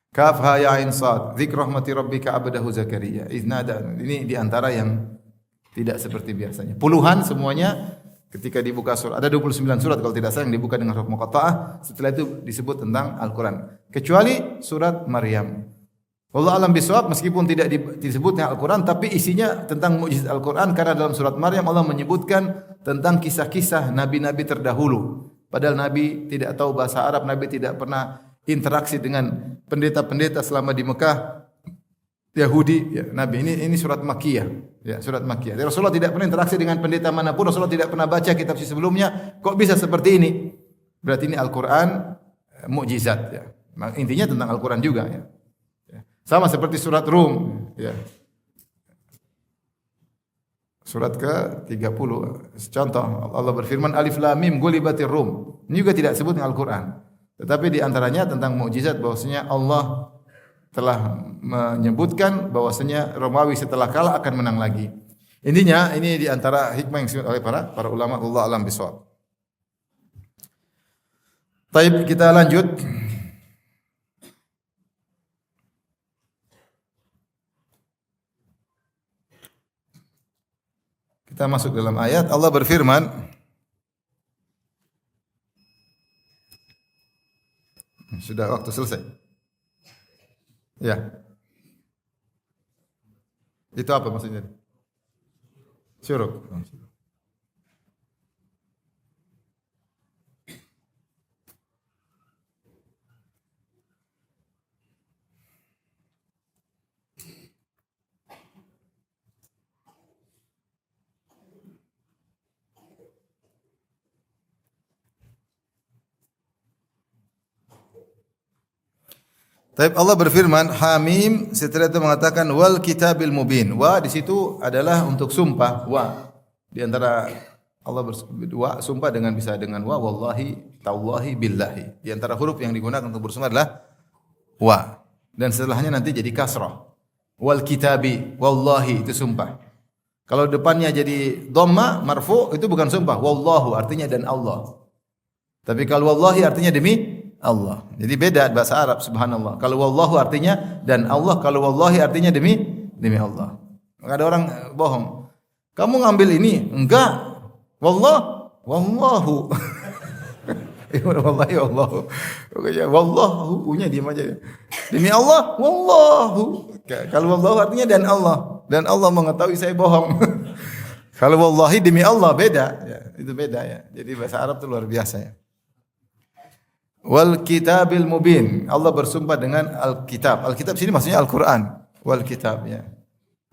Kaf ha ya ain sad, dzikr rahmati rabbika abdahu Zakaria. Iznada. Ini di antara yang tidak seperti biasanya. Puluhan semuanya ketika dibuka surat. Ada 29 surat kalau tidak salah yang dibuka dengan huruf muqatta'ah, setelah itu disebut tentang Al-Qur'an. Kecuali surat Maryam. Wallahu alam bisawab, meskipun tidak disebutnya Al-Qur'an tapi isinya tentang mukjizat Al-Qur'an, karena dalam surat Maryam Allah menyebutkan tentang kisah-kisah nabi-nabi terdahulu. Padahal Nabi tidak tahu bahasa Arab, Nabi tidak pernah interaksi dengan pendeta-pendeta selama di Mekah Yahudi. Ya, Nabi ini surat Makkiyah, ya, surat Makkiyah. Rasulullah tidak pernah interaksi dengan pendeta manapun, Rasulullah tidak pernah baca kitab sebelumnya. Kok bisa seperti ini? Berarti ini Al-Qur'an mukjizat ya. Intinya tentang Al-Qur'an juga ya. Sama seperti surat Rum, ya. Surat ke-30. Contoh, Allah berfirman Alif Lam Mim gulibatir Rum. Ini juga tidak disebut dengan Al-Qur'an. Tetapi di antaranya tentang mukjizat bahwasanya Allah telah menyebutkan bahwasanya Romawi setelah kalah akan menang lagi. Intinya ini di antara hikmah yang disebut oleh para ulama, Allah alam bisawab. Baik, kita lanjut. Kita masuk dalam ayat. Allah berfirman, sudah waktu selesai. Ya. Itu apa maksudnya? Syuruk. Tapi Allah berfirman, Hamim, setelah itu mengatakan wal kitabil mubin. Wa di situ adalah untuk sumpah. Wa di antara Allah bersumpah sumpah dengan bisa dengan wa, wallahi, tallahi, billahi. Di antara huruf yang digunakan untuk bersumpah adalah wa. Dan setelahnya nanti jadi kasrah. Wal kitabi, wallahi itu sumpah. Kalau depannya jadi dhamma marfu itu bukan sumpah, wallahu artinya dan Allah. Tapi kalau wallahi artinya demi Allah. Jadi beda bahasa Arab, subhanallah. Kalau wallahu artinya dan Allah, kalau wallahi artinya demi Allah. Maka ada orang bohong. Kamu ngambil ini? Enggak. Wallahu. Wallahi wallahu. Pokoknya wallahu-nya diam aja. Demi Allah, wallahu. Kalau wallahu artinya dan Allah. Dan Allah mengetahui saya bohong. Kalau wallahi demi Allah beda, ya, itu beda ya. Jadi bahasa Arab itu luar biasa ya. Wal kitabil mubin. Allah bersumpah dengan Al-Kitab. Al-Kitab sini maksudnya Al-Qur'an. Wal kitab ya.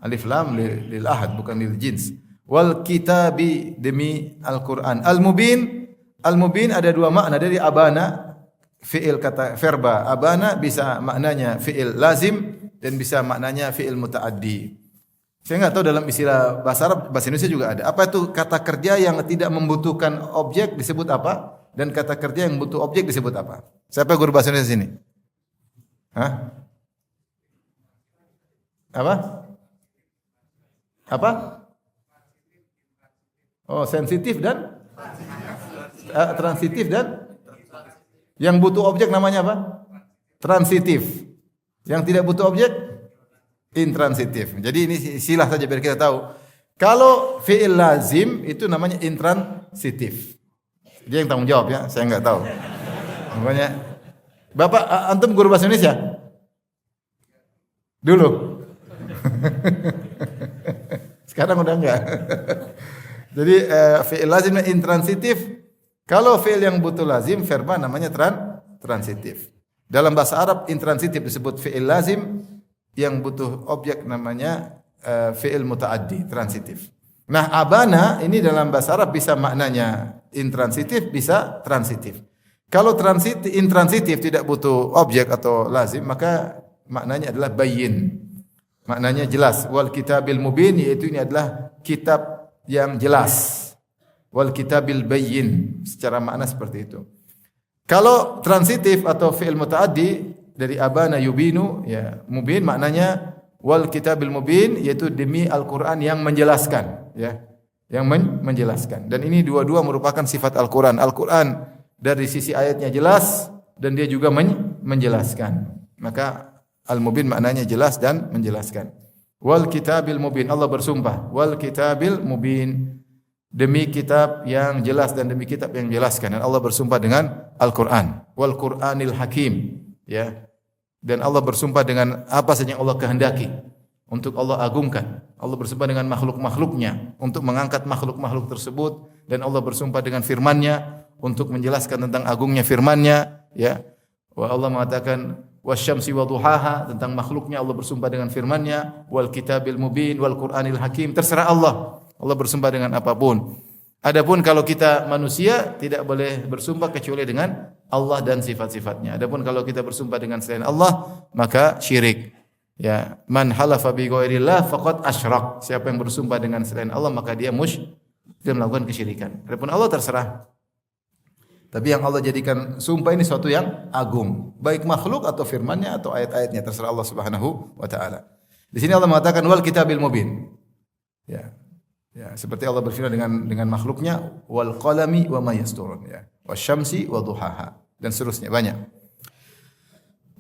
Alif lam lil ahad bukan lil jins. Wal kitabi demi Al-Qur'an. Al-mubin, al-mubin ada dua makna dari abana, fi'il kata verba. Abana bisa maknanya fi'il lazim dan bisa maknanya fi'il mutaaddi. Saya enggak tahu dalam istilah bahasa Arab, bahasa Indonesia juga ada. Apa itu kata kerja yang tidak membutuhkan objek disebut apa? dan kata kerja yang butuh objek disebut apa? Siapa guru bahasa Indonesia sini? Hah? Apa? Apa? Oh, sensitif dan transitif dan yang butuh objek namanya apa? Transitif. Yang tidak butuh objek intransitif. Jadi ini istilah saja biar kita tahu. Kalau fi'il lazim itu namanya intransitif. Dia yang tanggung jawab ya, saya enggak tahu. Makanya Bapak antum guru bahasa Indonesia? Dulu. Sekarang udah enggak. Jadi fi'il lazim intransitif. Kalau fi'il yang butuh lazim verba namanya transitif. Dalam bahasa Arab intransitif disebut fi'il lazim, yang butuh objek namanya fi'il muta'addi, transitif. Nah, abana ini dalam bahasa Arab bisa maknanya intransitif, bisa transitif. Kalau intransitif tidak butuh objek atau lazim, maka maknanya adalah bayyin. Maknanya jelas. Wal kitabil mubin, yaitu ini adalah kitab yang jelas. Wal kitabil bayyin, secara makna seperti itu. Kalau transitif atau fi'il muta'addi dari abana yubinu, ya mubin maknanya wal kitabil mubin, yaitu demi Al-Qur'an yang menjelaskan, ya. Yang menjelaskan. Dan ini dua-dua merupakan sifat Al-Qur'an. Al-Qur'an dari sisi ayatnya jelas dan dia juga menjelaskan. Maka al-mubin maknanya jelas dan menjelaskan. Wal kitabil mubin, Allah bersumpah, wal kitabil mubin, demi kitab yang jelas dan demi kitab yang menjelaskan. Dan Allah bersumpah dengan Al-Qur'an. Wal Qur'anil Hakim, ya. Dan Allah bersumpah dengan apa saja yang Allah kehendaki untuk Allah agungkan. Allah bersumpah dengan makhluk-makhluknya untuk mengangkat makhluk-makhluk tersebut, dan Allah bersumpah dengan firman-Nya untuk menjelaskan tentang agungnya firman-Nya, ya. Wa Allah mengatakan wasyamsi wa duhaha, tentang makhluknya Allah bersumpah dengan firman-Nya, wal kitabil mubin wal Qur'anil Hakim, terserah Allah. Allah bersumpah dengan apapun. Adapun kalau kita manusia tidak boleh bersumpah kecuali dengan Allah dan sifat-sifatnya. Adapun kalau kita bersumpah dengan selain Allah, maka syirik. Ya, man halafa bi ghairillah faqad asyrak. Siapa yang bersumpah dengan selain Allah, maka dia dia melakukan kesyirikan. Adapun Allah terserah. Tapi yang Allah jadikan sumpah ini suatu yang agung, baik makhluk atau firman-Nya atau ayat-ayatnya, terserah Allah Subhanahu wa taala. Di sini Allah mengatakan wal kitabil mubin. Ya. Ya, seperti Allah berfirman dengan makhluknya, wal qalami wa ma yasturun, ya. Wasyamsi wa duhaha, dan seterusnya banyak.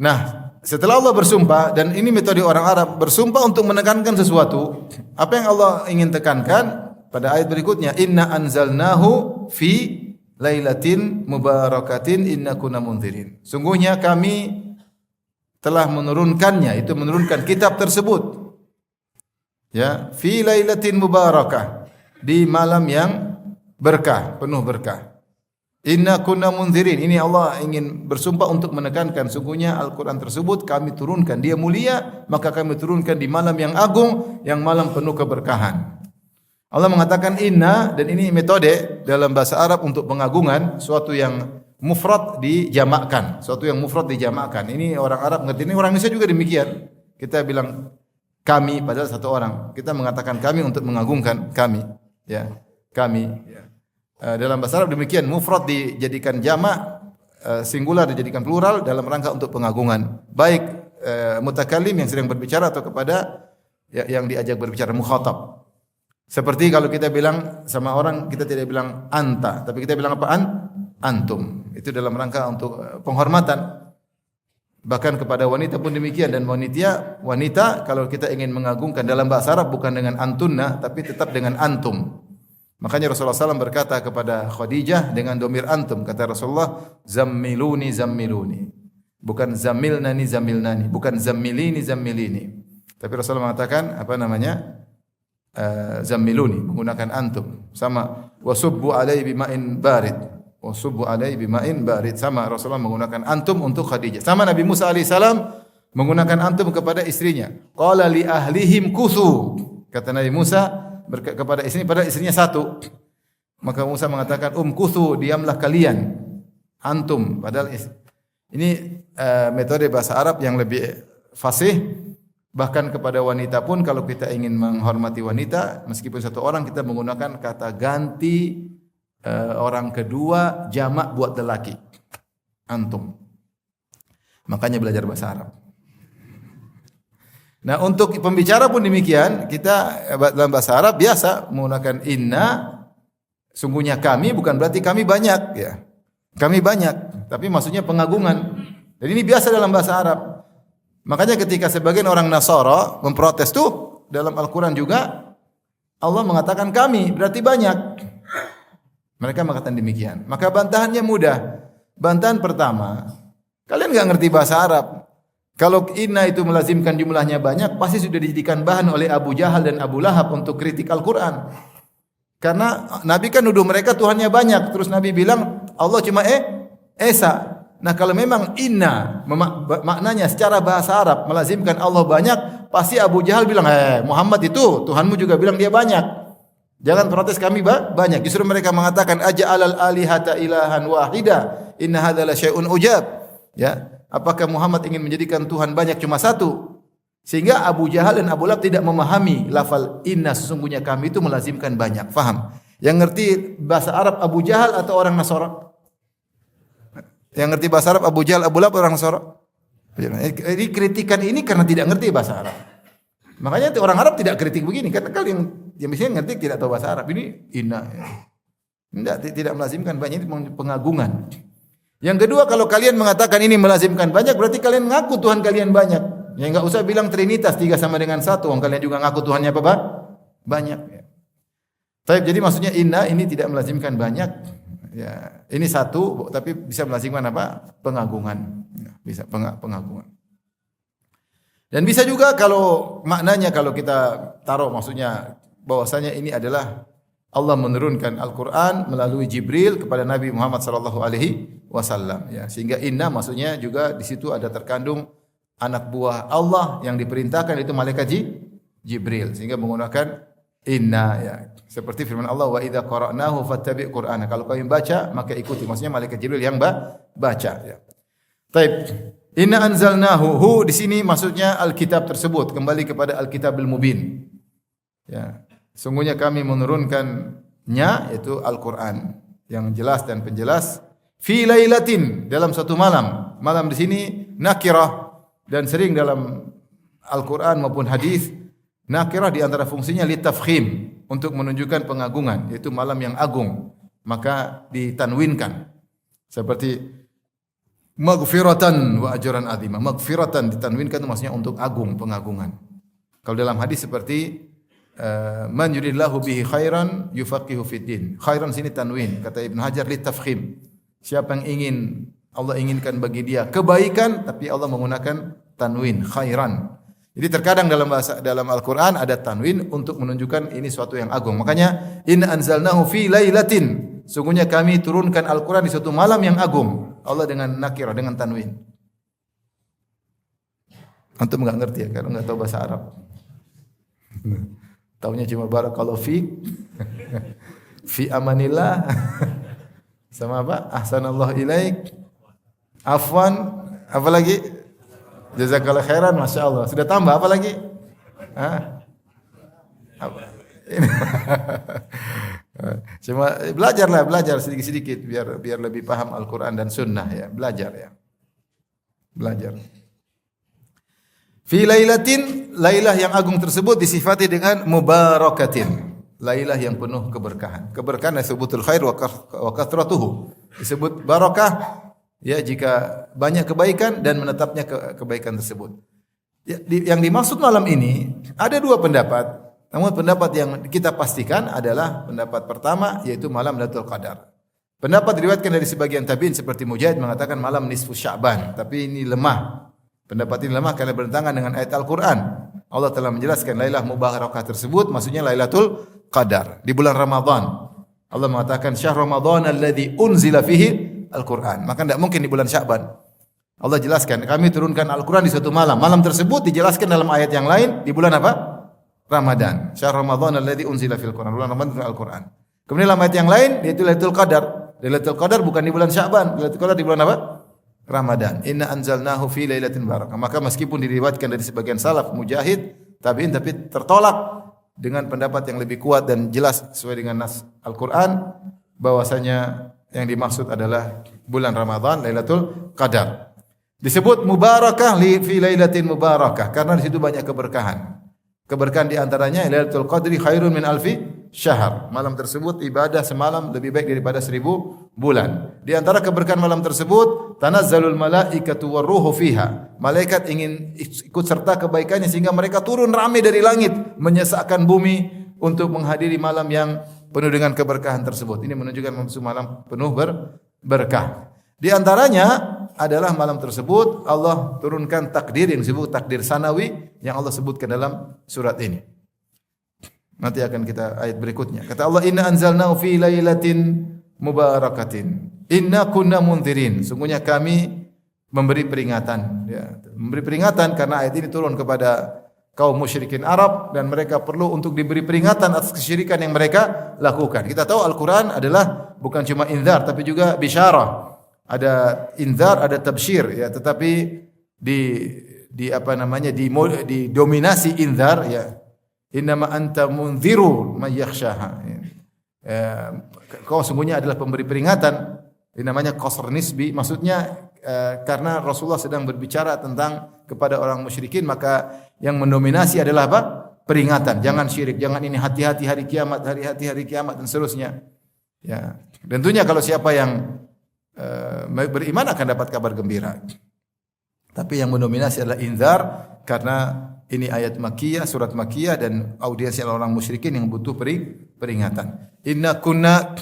Nah, setelah Allah bersumpah, dan ini metode orang Arab bersumpah untuk menekankan sesuatu, apa yang Allah ingin tekankan pada ayat berikutnya, inna anzalnahu fi lailatin mubarakatin inna kunna munzirin. Sungguhnya kami telah menurunkannya, itu menurunkan kitab tersebut, ya, fi lailatin mubarakah, di malam yang berkah, penuh berkah. Inna kunna munzirin, ini Allah ingin bersumpah untuk menekankan sungguhnya Al-Qur'an tersebut kami turunkan, dia mulia, maka kami turunkan di malam yang agung, yang malam penuh keberkahan. Allah mengatakan inna, dan ini metode dalam bahasa Arab untuk pengagungan suatu yang mufrad dijamakkan, suatu yang mufrad dijamakkan. Ini orang Arab ngerti, ini orang Indonesia juga demikian. Kita bilang kami padahal satu orang. Kita mengatakan kami untuk mengagungkan kami, ya. Kami, ya. Dalam bahasa Arab demikian, mufrad dijadikan jamak, singular dijadikan plural dalam rangka untuk pengagungan. Baik mutakallim yang sedang berbicara atau kepada yang diajak berbicara, mukhatab. Seperti kalau kita bilang sama orang, kita tidak bilang anta, tapi kita bilang apa? Antum. Itu dalam rangka untuk penghormatan. Bahkan kepada wanita pun demikian, dan wanita kalau kita ingin mengagungkan dalam bahasa Arab bukan dengan antunna tapi tetap dengan antum. Makanya Rasulullah SAW berkata kepada Khadijah dengan domir antum, kata Rasulullah, zammiluni zammiluni, bukan zamilnani zamilnani, bukan zammilini zammilini. Tapi Rasulullah mengatakan apa namanya? Zammiluni, menggunakan antum. Sama wasubbu alai bima'in barid, wasubbu alai bima'in barid, sama Rasulullah menggunakan antum untuk Khadijah. Sama Nabi Musa alaihissalam menggunakan antum kepada istrinya. Qala li ahlihim kuthu, kata Nabi Musa kepada istri, padahal istrinya satu. Maka Musa mengatakan kuthu, diamlah kalian, antum, padahal ini metode bahasa Arab yang lebih fasih. Bahkan kepada wanita pun kalau kita ingin menghormati wanita, meskipun satu orang, kita menggunakan kata ganti orang kedua jamak buat lelaki. Antum. Makanya belajar bahasa Arab. Nah, untuk pembicara pun demikian, kita dalam bahasa Arab biasa menggunakan inna, sungguhnya kami bukan berarti kami banyak ya. Kami banyak, tapi maksudnya pengagungan. Jadi ini biasa dalam bahasa Arab. Makanya ketika sebagian orang Nasara memprotes tuh dalam Al-Qur'an juga Allah mengatakan kami berarti banyak. Mereka mengatakan demikian. Maka bantahannya mudah. Bantahan pertama, kalian enggak ngerti bahasa Arab. Kalau inna itu melazimkan jumlahnya banyak, pasti sudah dijadikan bahan oleh Abu Jahal dan Abu Lahab untuk kritik Al-Quran. Karena Nabi kan nuduh mereka Tuhannya banyak. Terus Nabi bilang Allah cuma Esa. Nah kalau memang inna maknanya secara bahasa Arab melazimkan Allah banyak, pasti Abu Jahal bilang, Muhammad itu Tuhanmu juga bilang dia banyak. Jangan protes kami banyak. Justru mereka mengatakan aja'alal alihata ilahan wahida inna hadza la syai'un ujab. Ya. Apakah Muhammad ingin menjadikan Tuhan banyak cuma satu? Sehingga Abu Jahal dan Abu Lahab tidak memahami lafal inna sesungguhnya kami itu melazimkan banyak. Faham? Yang ngerti bahasa Arab Abu Jahal atau orang Nasara? Yang ngerti bahasa Arab Abu Jahal, Abu Lahab orang Nasara? Jadi kritikan ini karena tidak ngerti bahasa Arab. Makanya orang Arab tidak kritik begini. Karena kalian yang biasanya ngerti tidak tahu bahasa Arab. Ini inna. Tidak melazimkan banyak, ini pengagungan. Yang kedua, kalau kalian mengatakan ini melazimkan banyak, berarti kalian ngaku Tuhan kalian banyak. Ya enggak usah bilang Trinitas 3 sama dengan 1, wong kalian juga ngaku Tuhannya apa, Pak? Banyak. Baik, jadi maksudnya inna ini tidak melazimkan banyak. Ya, ini satu, tapi bisa melazimkan apa? Pengagungan. Ya, bisa pengagungan. Dan bisa juga kalau maknanya kalau kita taruh maksudnya bahwasanya ini adalah Allah menurunkan Al-Quran melalui Jibril kepada Nabi Muhammad sallallahu alaihi wasallam. Ya, sehingga inna maksudnya juga di situ ada terkandung anak buah Allah yang diperintahkan itu malaikat Jibril. Sehingga menggunakan inna. Ya. Seperti firman Allah, wa idza qara'nahu fattabi' Qur'ana. Kalau kau baca maka ikuti. Maksudnya malaikat Jibril yang baca. Ya. Taib. Inna anzalnahu. Hu di sini maksudnya Alkitab tersebut. Kembali kepada Alkitabul Mubin. Ya. Sungguhnya kami menurunkannya yaitu Al-Quran yang jelas dan penjelas fi lailatin dalam satu malam. Malam di sini nakirah dan sering dalam Al-Quran maupun hadis nakirah di antara fungsinya litafkhim untuk menunjukkan pengagungan yaitu malam yang agung maka ditanwinkan seperti maghfiratan wa ajran azima. Maghfiratan ditanwinkan itu maksudnya untuk agung pengagungan. Kalau dalam hadis seperti man yuridillahu bihi khairan yufaqihu fid din. Khairan sini tanwin, kata Ibnu Hajar litafkhim. Siapa yang ingin Allah inginkan bagi dia kebaikan tapi Allah menggunakan tanwin khairan. Jadi terkadang dalam Al-Qur'an ada tanwin untuk menunjukkan ini suatu yang agung. Makanya inna anzalnahu fi lailatin. Sungguhnya kami turunkan Al-Qur'an di suatu malam yang agung. Allah dengan nakirah dengan tanwin. Antum enggak ngerti ya kalau enggak tahu bahasa Arab. Taunya cuma barakallahu fiik. Fi amanillah. Sama apa? Ahsanallahu ilaik. Afwan, apa lagi? Jazakallahu khairan, masyaallah. Sudah tambah apa lagi? Hah? Apa? Cuma belajar sedikit-sedikit biar lebih paham Al-Qur'an dan sunnah ya. Belajar ya. Belajar. Fi lailatin, lailah yang agung tersebut disifati dengan mubarakatin. Lailah yang penuh keberkahan. Keberkahan disebutul khair wa kathratuhu. Disebut barakah ya jika banyak kebaikan dan menetapnya kebaikan tersebut. Ya, yang dimaksud malam ini ada dua pendapat. Namun pendapat yang kita pastikan adalah pendapat pertama yaitu malam Lailatul Qadar. Pendapat diriwayatkan dari sebagian tabi'in seperti Mujahid mengatakan malam nisfu Sya'ban, tapi ini lemah. Pendapat ini lemah karena bertentangan dengan ayat Al-Quran. Allah telah menjelaskan Lailah Mubarakah tersebut maksudnya Lailatul Qadar di bulan Ramadan. Allah mengatakan syahr Ramadan alladzi unzila fihi Al-Quran. Maka tidak mungkin di bulan Sya'ban. Allah jelaskan kami turunkan Al-Quran di suatu malam. Malam tersebut dijelaskan dalam ayat yang lain di bulan apa? Ramadan. Syahr Ramadan alladzi unzila fil Quran. Bulan Ramadan Al-Quran. Kemudian dalam ayat yang lain yaitu Lailatul Qadar. Lailatul Qadar bukan di bulan Sya'ban. Lailatul Qadar di bulan apa? Ramadan. Inna anzalnahu fi lailatin barakah. Maka meskipun diriwayatkan dari sebagian salaf Mujahid, tabi'in tapi tertolak dengan pendapat yang lebih kuat dan jelas sesuai dengan nas Al-Qur'an bahwasanya yang dimaksud adalah bulan Ramadan, Lailatul Qadar. Disebut mubarakah fi lailatin mubarakah karena di situ banyak keberkahan. Keberkahan di antaranya Lailatul Qadri khairun min alfi syahr. Malam tersebut ibadah semalam lebih baik daripada 1000 bulan. Di antara keberkahan malam tersebut tanazzalul malaikatu warruhu fiha. Malaikat ingin ikut serta kebaikannya sehingga mereka turun ramai dari langit menyesakkan bumi untuk menghadiri malam yang penuh dengan keberkahan tersebut. Ini menunjukkan malam penuh berkah. Di antaranya adalah malam tersebut Allah turunkan takdir yang disebut takdir sanawi yang Allah sebutkan dalam surat ini. Nanti akan kita ayat berikutnya. Kata Allah, "Inna anzalnahu fi lailatin mubarakatin. Inna kunna mundzirin." Sungguhnya kami memberi peringatan, ya. Memberi peringatan karena ayat ini turun kepada kaum musyrikin Arab dan mereka perlu untuk diberi peringatan atas kesyirikan yang mereka lakukan. Kita tahu Al-Qur'an adalah bukan cuma inzar tapi juga bisyarah. Ada inzar, ada tabsyir, ya, tetapi di apa namanya di dominasi inzar, ya. Innama anta mundziru may yakhshaha. Kau sungguhnya adalah pemberi peringatan. Ini namanya qasr nisbi, maksudnya karena Rasulullah sedang berbicara tentang kepada orang musyrikin, maka yang mendominasi adalah apa? Peringatan. Jangan syirik, jangan ini, hati-hati hari kiamat, hati-hati hari kiamat dan seterusnya. Ya, tentunya kalau siapa yang beriman akan dapat kabar gembira. Tapi yang mendominasi adalah inzar karena ini ayat Makkiyah, surat Makkiyah dan audiens orang musyrikin yang butuh peringatan. Inna kunna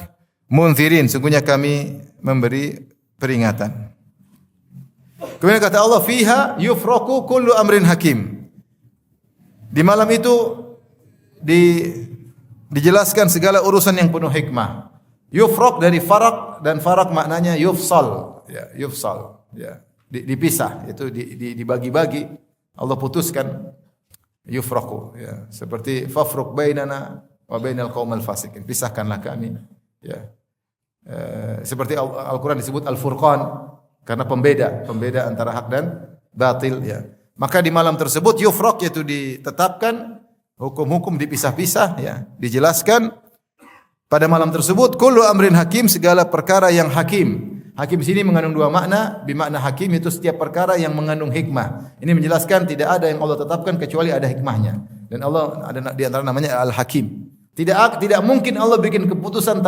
munzirin, sungguhnya kami memberi peringatan. Kemudian kata Allah, fiha yufraku kullu amrin hakim. Di malam itu dijelaskan segala urusan yang penuh hikmah. Yufrak dari farak, dan farak maknanya yufsal, ya, yufsal, ya, dipisah, itu dibagi-bagi. Allah putuskan yufraku, ya, seperti fafruq bainana wa bainal qaumil fasikin, pisahkanlah kami, ya. Seperti Al-Qur'an disebut Al-Furqan karena pembeda antara hak dan batil, ya. Maka di malam tersebut yufrak, yaitu ditetapkan hukum-hukum dipisah-pisah, ya, dijelaskan. Pada malam tersebut kullu amrin hakim, segala perkara yang hakim. Hakim sini mengandung dua makna. Bimakna hakim itu setiap perkara yang mengandung hikmah. Ini menjelaskan tidak ada yang Allah tetapkan kecuali ada hikmahnya. Dan Allah ada di antara namanya Al-Hakim. Tidak mungkin Allah bikin keputusan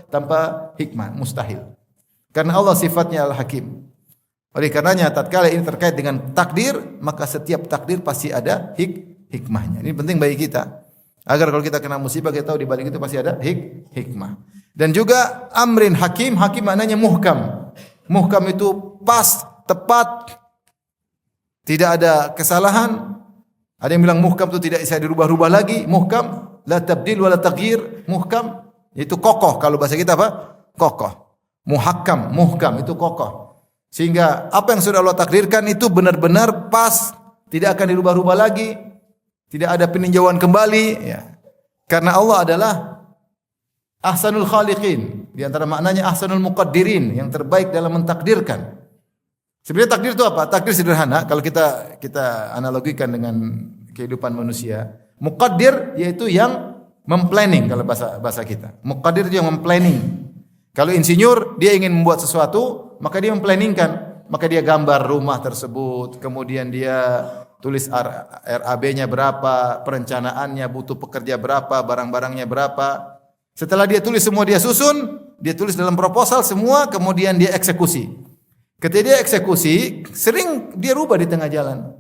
tanpa hikmah, mustahil. Karena Allah sifatnya Al-Hakim. Oleh karenanya tatkala ini terkait dengan takdir, maka setiap takdir pasti ada hikmahnya. Ini penting bagi kita. Agar kalau kita kena musibah kita tahu di balik itu pasti ada hikmah. Dan juga amrin hakim, hakim maknanya muhkam. Muhkam itu pas, tepat, tidak ada kesalahan. Ada yang bilang muhkam itu tidak bisa dirubah-rubah lagi. Muhkam, la tabdil wa la taghyir. Muhkam itu kokoh, kalau bahasa kita apa? Kokoh. Muhakkam, muhkam itu kokoh. Sehingga apa yang sudah Allah takdirkan itu benar-benar pas, tidak akan dirubah-rubah lagi. Tidak ada peninjauan kembali, ya. Karena Allah adalah ahsanul khaliqin. Di antara maknanya ahsanul muqaddirin, yang terbaik dalam mentakdirkan. Sebenarnya takdir itu apa? Takdir sederhana kalau kita analogikan dengan kehidupan manusia. Muqaddir yaitu yang memplanning kalau bahasa kita. Muqaddir itu yang memplanning. Kalau insinyur dia ingin membuat sesuatu, maka dia memplanningkan. Maka dia gambar rumah tersebut, kemudian dia tulis RAB-nya berapa, perencanaannya, butuh pekerja berapa, barang-barangnya berapa. Setelah dia tulis semua, dia susun, dia tulis dalam proposal semua, kemudian dia eksekusi. Ketika dia eksekusi, sering dia rubah di tengah jalan.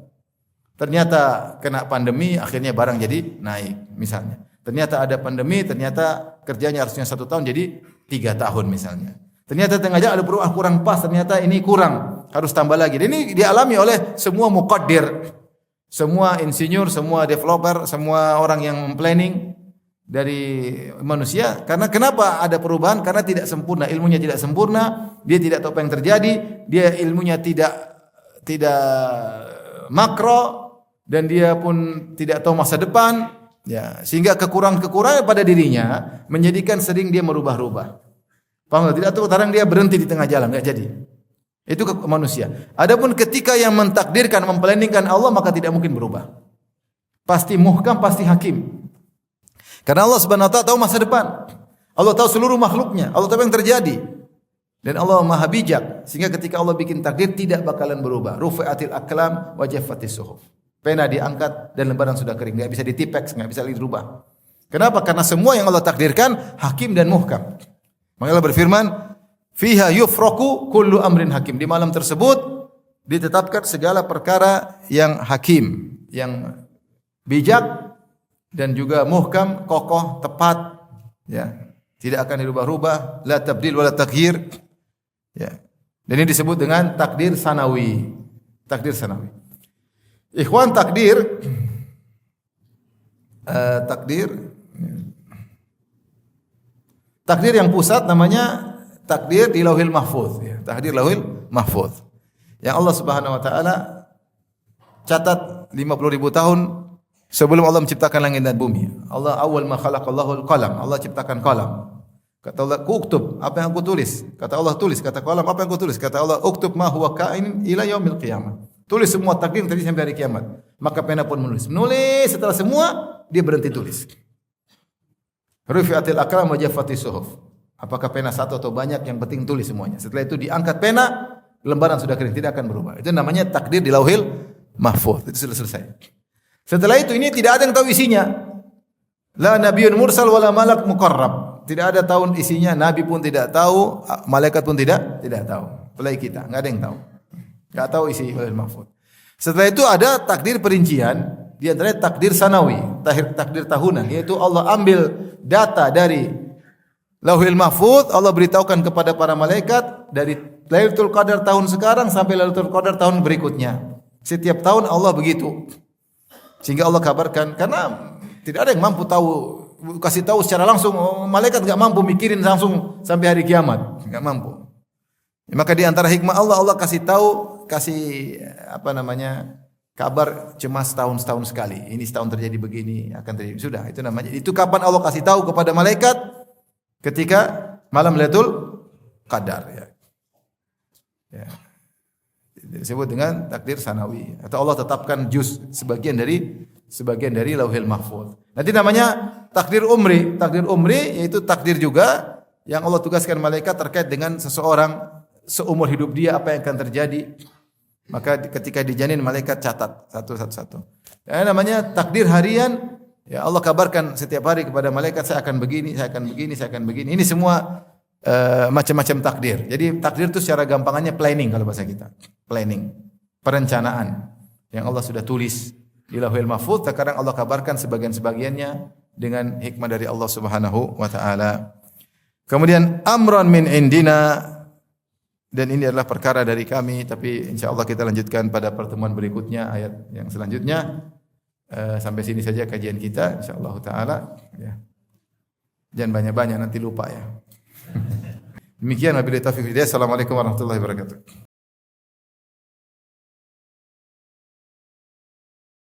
Ternyata kena pandemi, akhirnya barang jadi naik, misalnya. Ternyata ada pandemi, ternyata kerjanya harusnya 1 tahun jadi 3 tahun misalnya. Ternyata tengah jalan ada perubahan kurang pas, ternyata ini kurang, harus tambah lagi. Dan ini dialami oleh semua muqaddir. Semua insinyur, semua developer, semua orang yang planning dari manusia. Karena kenapa ada perubahan? Karena tidak sempurna, ilmunya tidak sempurna, dia tidak tahu apa yang terjadi, dia ilmunya tidak makro, dan dia pun tidak tahu masa depan, ya, sehingga kekurangan pada dirinya menjadikan sering dia merubah-rubah. Paham enggak? Tidak tahu, kadang dia berhenti di tengah jalan, enggak jadi. Itu manusia. Adapun ketika yang mentakdirkan, memplanningkan Allah, maka tidak mungkin berubah. Pasti muhkam, pasti hakim. Karena Allah Subhanahu wa taala tahu masa depan. Allah tahu seluruh makhluknya. Allah tahu yang terjadi. Dan Allah Maha bijak sehingga ketika Allah bikin takdir tidak bakalan berubah. Rufi'atil aqlam wa jaffatis suhuf. Pena diangkat dan lembaran sudah kering, enggak bisa ditipeks, enggak bisa dirubah. Kenapa? Karena semua yang Allah takdirkan hakim dan muhkam. Maka Allah berfirman, "Fiha yufraku kullu amrin hakim." Di malam tersebut ditetapkan segala perkara yang hakim, yang bijak dan juga muhkam, kokoh, tepat, ya. Tidak akan dirubah-rubah, la tabdil wala taghyir. Ya. Dan ini disebut dengan takdir sanawi. Takdir sanawi. Ikhwan, takdir takdir yang pusat namanya takdir di Lauhil Mahfuz, ya. Takdir Lauhil Mahfuz. Yang Allah Subhanahu wa taala catat 50.000 tahun sebelum Allah menciptakan langit dan bumi. Allah awal ma khalaqallahu al-qalam. Allah ciptakan qalam. Kata Allah, "Uktub apa yang aku tulis." Kata Allah, "Tulis." Kata qalam, "Apa yang aku tulis?" Kata Allah, "Uktub ma huwa kain ila yaumil qiyamah." Tulis semua takdir yang terjadi sampai hari kiamat. Maka pena pun menulis. Menulis, setelah semua dia berhenti tulis. Rufi'atil aqlam wa jaffatis suhuf. Apakah pena satu atau banyak, yang penting tulis semuanya. Setelah itu diangkat pena, lembaran sudah kering, tidak akan berubah. Itu namanya takdir di Lauhil Mahfuz. Itu sudah selesai. Setelah itu ini tidak ada yang tahu isinya. La nabiyyun mursal wala malak muqarrab. Tidak ada tahu isinya, nabi pun tidak tahu, malaikat pun tidak tahu. Apalagi kita, enggak ada yang tahu. Enggak tahu isi Lauhil Mahfuz. Setelah itu ada takdir perincian, di antaranya takdir sanawi, takdir tahunan, yaitu Allah ambil data dari Lauhil Mahfuz, Allah beritahukan kepada para malaikat dari Lailatul Qadar tahun sekarang sampai Lailatul Qadar tahun berikutnya. Setiap tahun Allah begitu. Sehingga Allah kabarkan, karena tidak ada yang mampu tahu, kasih tahu secara langsung. Malaikat enggak mampu mikirin langsung sampai hari kiamat, enggak mampu. Maka di antara hikmah Allah, Allah kasih tahu, kabar cuma setahun sekali. Ini setahun terjadi begini, akan terjadi. Sudah, itu namanya. Itu kapan Allah kasih tahu kepada malaikat? Ketika malam Lailatul Qadar, ya. Ya. Disebut dengan takdir sanawi, atau Allah tetapkan juz sebagian dari Lauhil Mahfuz. Nanti namanya takdir umri. Takdir umri yaitu takdir juga yang Allah tugaskan malaikat terkait dengan seseorang seumur hidup dia, apa yang akan terjadi. Maka ketika dijanin malaikat catat satu-satu. Ya, namanya takdir harian. Ya, Allah kabarkan setiap hari kepada malaikat, saya akan begini, saya akan begini, saya akan begini. Ini semua macam-macam takdir. Jadi takdir itu secara gampangannya planning kalau bahasa kita. Planning, perencanaan yang Allah sudah tulis di Lauhil Mahfuz. Sekarang Allah kabarkan sebagian-sebagiannya dengan hikmah dari Allah Subhanahu wa taala. Kemudian amran min indina, dan ini adalah perkara dari kami, tapi insyaallah kita lanjutkan pada pertemuan berikutnya, ayat yang selanjutnya. Sampai sini saja kajian kita insyaallah taala, ya. Jangan banyak-banyak nanti lupa, ya. Demikian wabillahi taufiq. Assalamualaikum warahmatullahi wabarakatuh.